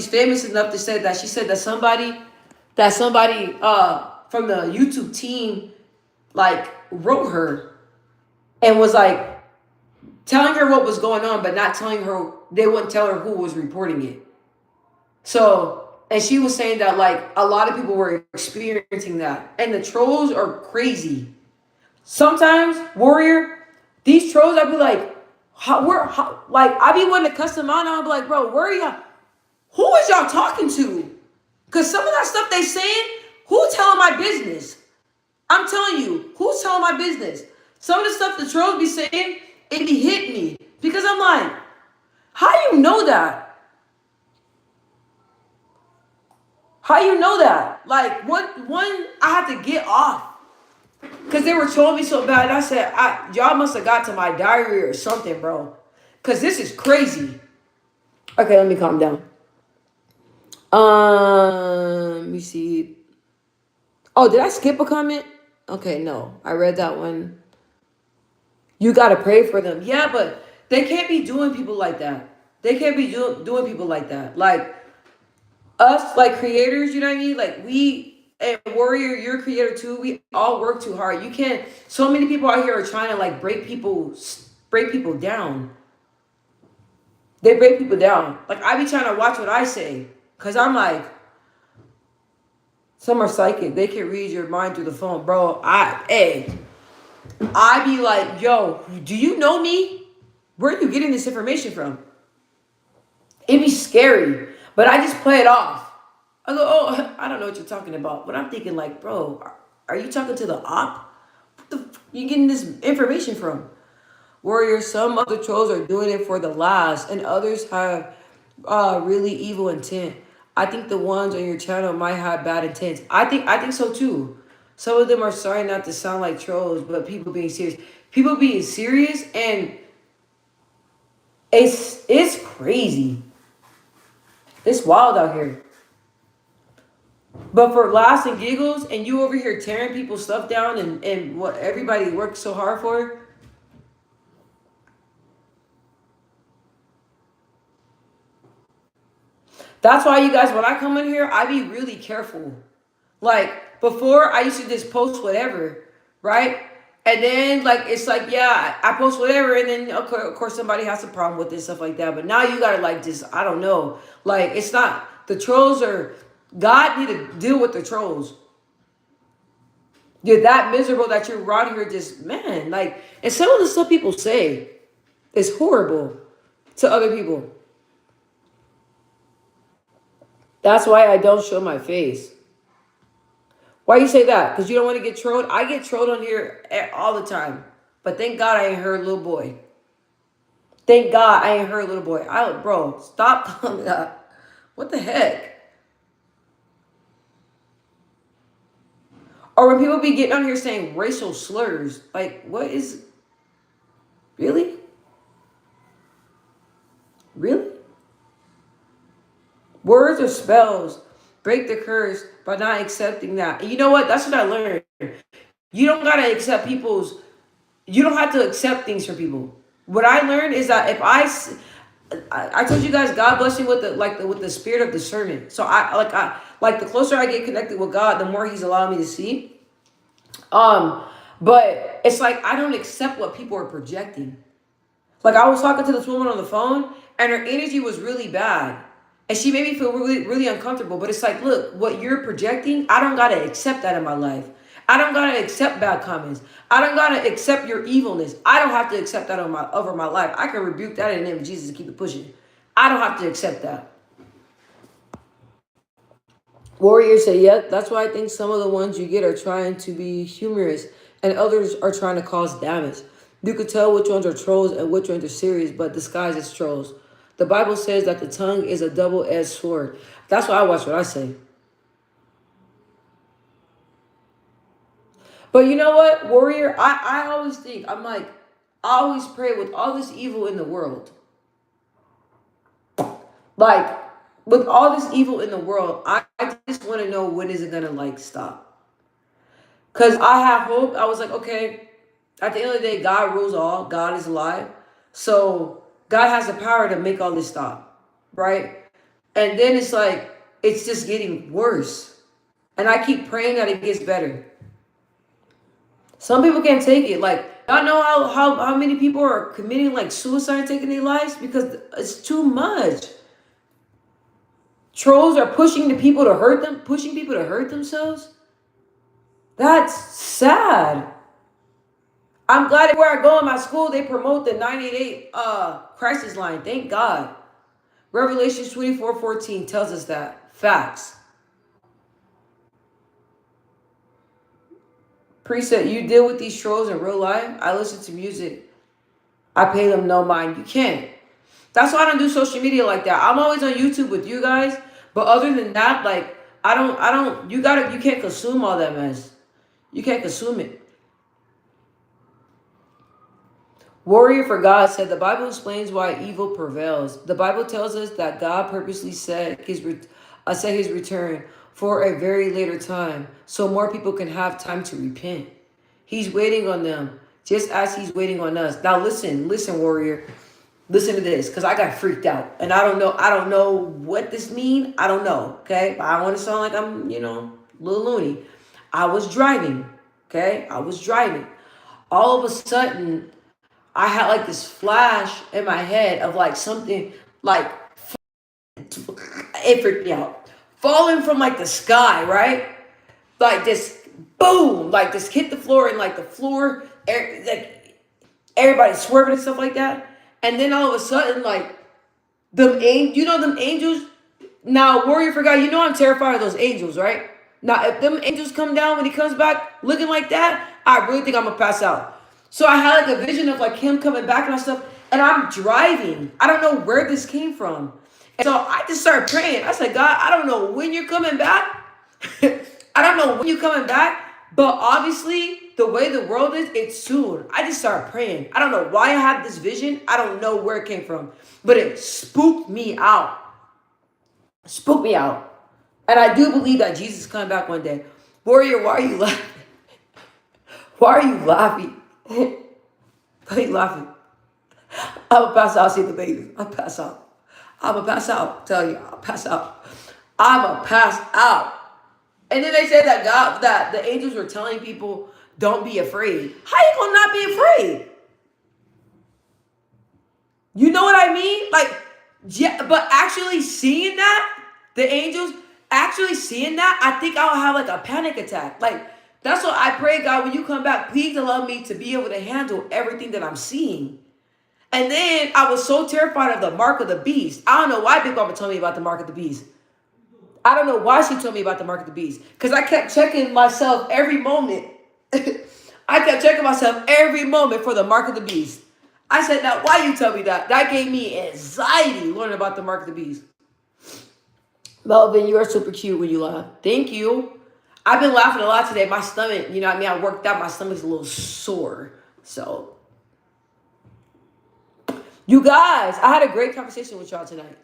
[SPEAKER 1] famous enough to say that she said that somebody from the YouTube team like wrote her and was like telling her what was going on, but not telling her, they wouldn't tell her who was reporting it. So, and she was saying that like a lot of people were experiencing that. And the trolls are crazy. Sometimes, Warrior, these trolls, I'd be like, I be wanting to cuss them out, and I'll be like, bro, where are y'all? Who is y'all talking to? Because some of that stuff they saying, who's telling my business? I'm telling you, who's telling my business? Some of the stuff the trolls be saying, it be hit me. Because I'm like, how you know that? How you know that? Like, one, I had to get off. Because they were trolling me so bad. And I said, y'all must have got to my diary or something, bro. Because this is crazy. Okay, let me calm down. Let me see. Oh, did I skip a comment? Okay, no. I read that one. You got to pray for them. Yeah, but they can't be doing people like that. They can't be doing people like that. Like, us, like, creators, you know what I mean? Like, and Warrior, you're a creator too. We all work too hard. You can't. So many people out here are trying to like break people down. They break people down. Like I be trying to watch what I say, cause I'm like, some are psychic. They can read your mind through the phone, bro. I be like, yo, do you know me? Where are you getting this information from? It'd be scary, but I just play it off. I go, oh, I don't know what you're talking about. But I'm thinking like, bro, are you talking to the op? What the you getting this information from? Warrior, some other trolls are doing it for the laughs, and others have really evil intent. I think the ones on your channel might have bad intent. I think so too. Some of them are sorry not to sound like trolls, but people being serious. People being serious, and it's crazy. It's wild out here. But for laughs and giggles, and you over here tearing people's stuff down, and what everybody works so hard for. That's why you guys, when I come in here, I be really careful. Like before, I used to just post whatever, right? And then like it's like yeah, I post whatever, and then of course somebody has a problem with it, stuff like that. But now you gotta like just I don't know, like it's not the trolls are God need to deal with the trolls. You're that miserable that you're around here just man like, and some of the stuff people say is horrible to other people. That's why I don't show my face. Why you say that? Because you don't want to get trolled? I get trolled on here all the time. But thank God I ain't her little boy. Thank God I ain't her little boy. Bro, stop calling me that. What the heck? Or when people be getting on here saying racial slurs. Like, what is... Really? Really? Words or spells break the curse by not accepting that. And you know what? That's what I learned. You don't gotta accept people's. You don't have to accept things from people. What I learned is that if I told you guys, God bless me with with the spirit of discernment. So I the closer I get connected with God, the more He's allowing me to see. But it's like I don't accept what people are projecting. Like I was talking to this woman on the phone, and her energy was really bad. And she made me feel really, really uncomfortable. But it's like, look, what you're projecting, I don't gotta accept that in my life. I don't gotta accept bad comments. I don't gotta accept your evilness. I don't have to accept that over my life. I can rebuke that in the name of Jesus and keep it pushing. I don't have to accept that. Warrior said, yep, that's why I think some of the ones you get are trying to be humorous and others are trying to cause damage. You could tell which ones are trolls and which ones are serious, but disguised as trolls. The Bible says that the tongue is a double-edged sword. That's why I watch what I say. But you know what, Warrior? I always think, I'm like, I always pray with all this evil in the world. Like, with all this evil in the world, I just want to know when is it going to, like, stop. Because I have hope. I was like, okay, at the end of the day, God rules all. God is alive. So God has the power to make all this stop, right? And then it's like, it's just getting worse. And I keep praying that it gets better. Some people can't take it. Like, y'all know how many people are committing like suicide, taking their lives? Because it's too much. Trolls are pushing the people to hurt them, pushing people to hurt themselves. That's sad. I'm glad where I go in my school, they promote the 988 crisis line. Thank God. Revelations 24:14 tells us that. Facts. Preset, you deal with these trolls in real life? I listen to music. I pay them no mind. You can't. That's why I don't do social media like that. I'm always on YouTube with you guys. But other than that, like, you can't consume all that mess. You can't consume it. Warrior for God said the Bible explains why evil prevails. The Bible tells us that God purposely set his return for a very later time so more people can have time to repent. He's waiting on them just as he's waiting on us. Now listen, Warrior. Listen to this, because I got freaked out. And I don't know what this means. I don't know, okay? I don't want to sound like I'm, a little loony. I was driving, okay? All of a sudden, I had like this flash in my head of like something like it freaked me out. Falling from like the sky, right? Like this boom, like this hit the floor and like the floor, like everybody swerving and stuff like that. And then all of a sudden, like them angels. Now, Warrior for God, I'm terrified of those angels, right? Now, if them angels come down when he comes back looking like that, I really think I'm gonna pass out. So I had like a vision of like him coming back and stuff, and I'm driving. I don't know where this came from. And so I just started praying. I said, God, I don't know when you're coming back. I don't know when you're coming back, But obviously, the way the world is, it's soon. I just started praying. I don't know why I had this vision. I don't know where it came from. But it spooked me out. Spooked me out. And I do believe that Jesus is coming back one day. Warrior, why are you laughing? Why are you laughing? Why are you laughing? I'm gonna pass out, see the baby. I'll pass out. I'm gonna pass out. Tell you, I'll pass out. I'm gonna pass out. And then they said that God, that the angels were telling people, don't be afraid. How you gonna not be afraid? You know what I mean? Like, yeah, but actually seeing that, the angels actually seeing that, I think I'll have like a panic attack. Like, that's what I pray, God, when you come back, please allow me to be able to handle everything that I'm seeing. And then I was so terrified of the mark of the beast. I don't know why Big Mama told me about the mark of the beast. I don't know why she told me about the mark of the beast. Because I kept checking myself every moment. I kept checking myself every moment for the mark of the beast. I said, now, why you tell me that? That gave me anxiety learning about the mark of the beast. Melvin, you are super cute when you laugh. Thank you. I've been laughing a lot today. My stomach, you know what I mean? I worked out. My stomach's a little sore. So, you guys, I had a great conversation with y'all tonight.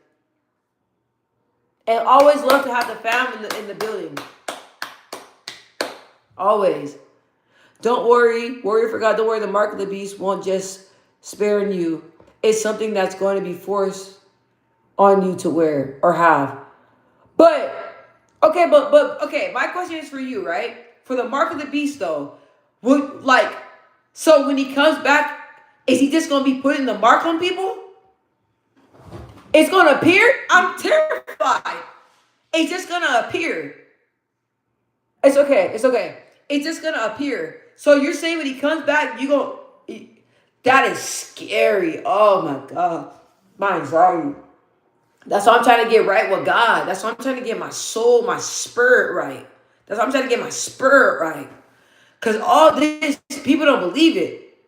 [SPEAKER 1] And always love to have the fam in the building. Always. Don't worry. Warrior for God. Don't worry. The mark of the beast won't just spare you. It's something that's going to be forced on you to wear or have. But okay, my question is for you, right? For the mark of the beast though, so when he comes back, is he just gonna be putting the mark on people? It's gonna appear? I'm terrified. It's just gonna appear. It's okay. It's just gonna appear. So you're saying when he comes back, that is scary. Oh my God. My anxiety. That's why I'm trying to get right with God. That's why I'm trying to get my soul, my spirit right. That's why I'm trying to get my spirit right. Because all this, people don't believe it.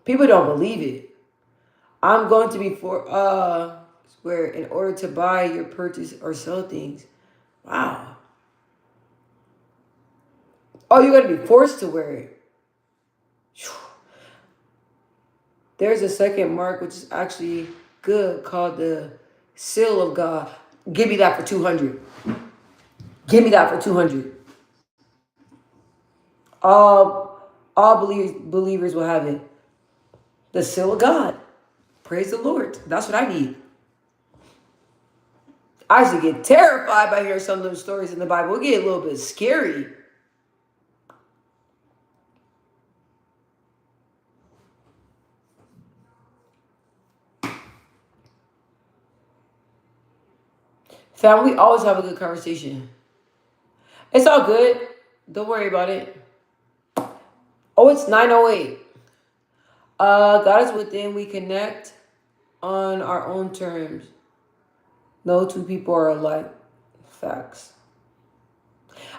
[SPEAKER 1] People don't believe it. I'm going to be where in order to buy your purchase or sell things. Wow. Oh, you're going to be forced to wear it. There's a second mark, which is actually good, called the seal of God. Give me that for 200. Give me that for 200. All believers will have it. The seal of God. Praise the Lord. That's what I need. I used to get terrified by hearing some of those stories in the Bible. It get a little bit scary. Fam, we always have a good conversation. It's all good. Don't worry about it. Oh, it's 9:08. God is within. We connect on our own terms. No two people are alike. Facts.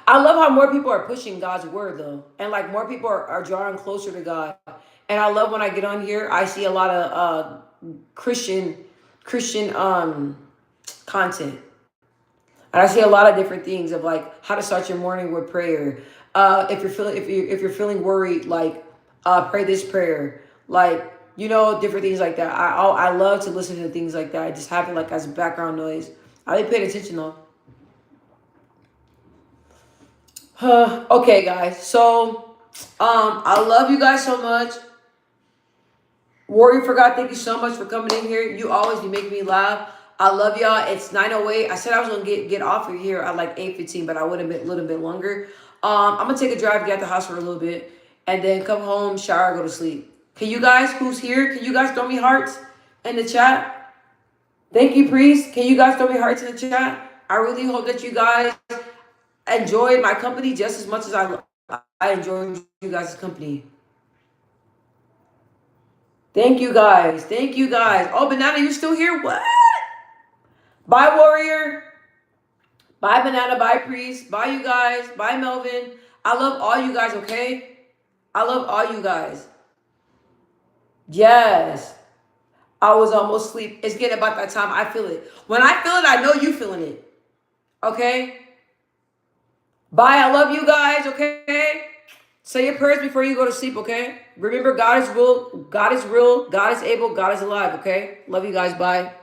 [SPEAKER 1] I love how more people are pushing God's word though. And like more people are drawing closer to God. And I love when I get on here, I see a lot of Christian content. And I see a lot of different things of like how to start your morning with prayer. If you're feeling worried, like pray this prayer. Like, different things like that. I love to listen to things like that. I just have it like as background noise. I be paying attention though. Okay, guys. So, I love you guys so much. Warrior for God, thank you so much for coming in here. You always be making me laugh. I love y'all. It's 9:08. I said I was gonna get off of here at like 8:15, but I would have been a little bit longer. I'm gonna take a drive, get out the house for a little bit, and then come home, shower, go to sleep. Can you guys, who's here, can you guys throw me hearts in the chat? Thank you, Priest. Can you guys throw me hearts in the chat? I really hope that you guys enjoyed my company just as much as I enjoyed you guys' company. Thank you guys. Thank you guys. Oh, Banana, you're still here? What? Bye, Warrior. Bye, Banana. Bye, Priest. Bye, you guys. Bye, Melvin. I love all you guys, okay? I love all you guys. Yes. I was almost asleep. It's getting about that time. I feel it. When I feel it, I know you feeling it. Okay? Bye. I love you guys. Okay. Say your prayers before you go to sleep. Okay. Remember, God is real. God is real. God is able. God is alive. Okay. Love you guys. Bye.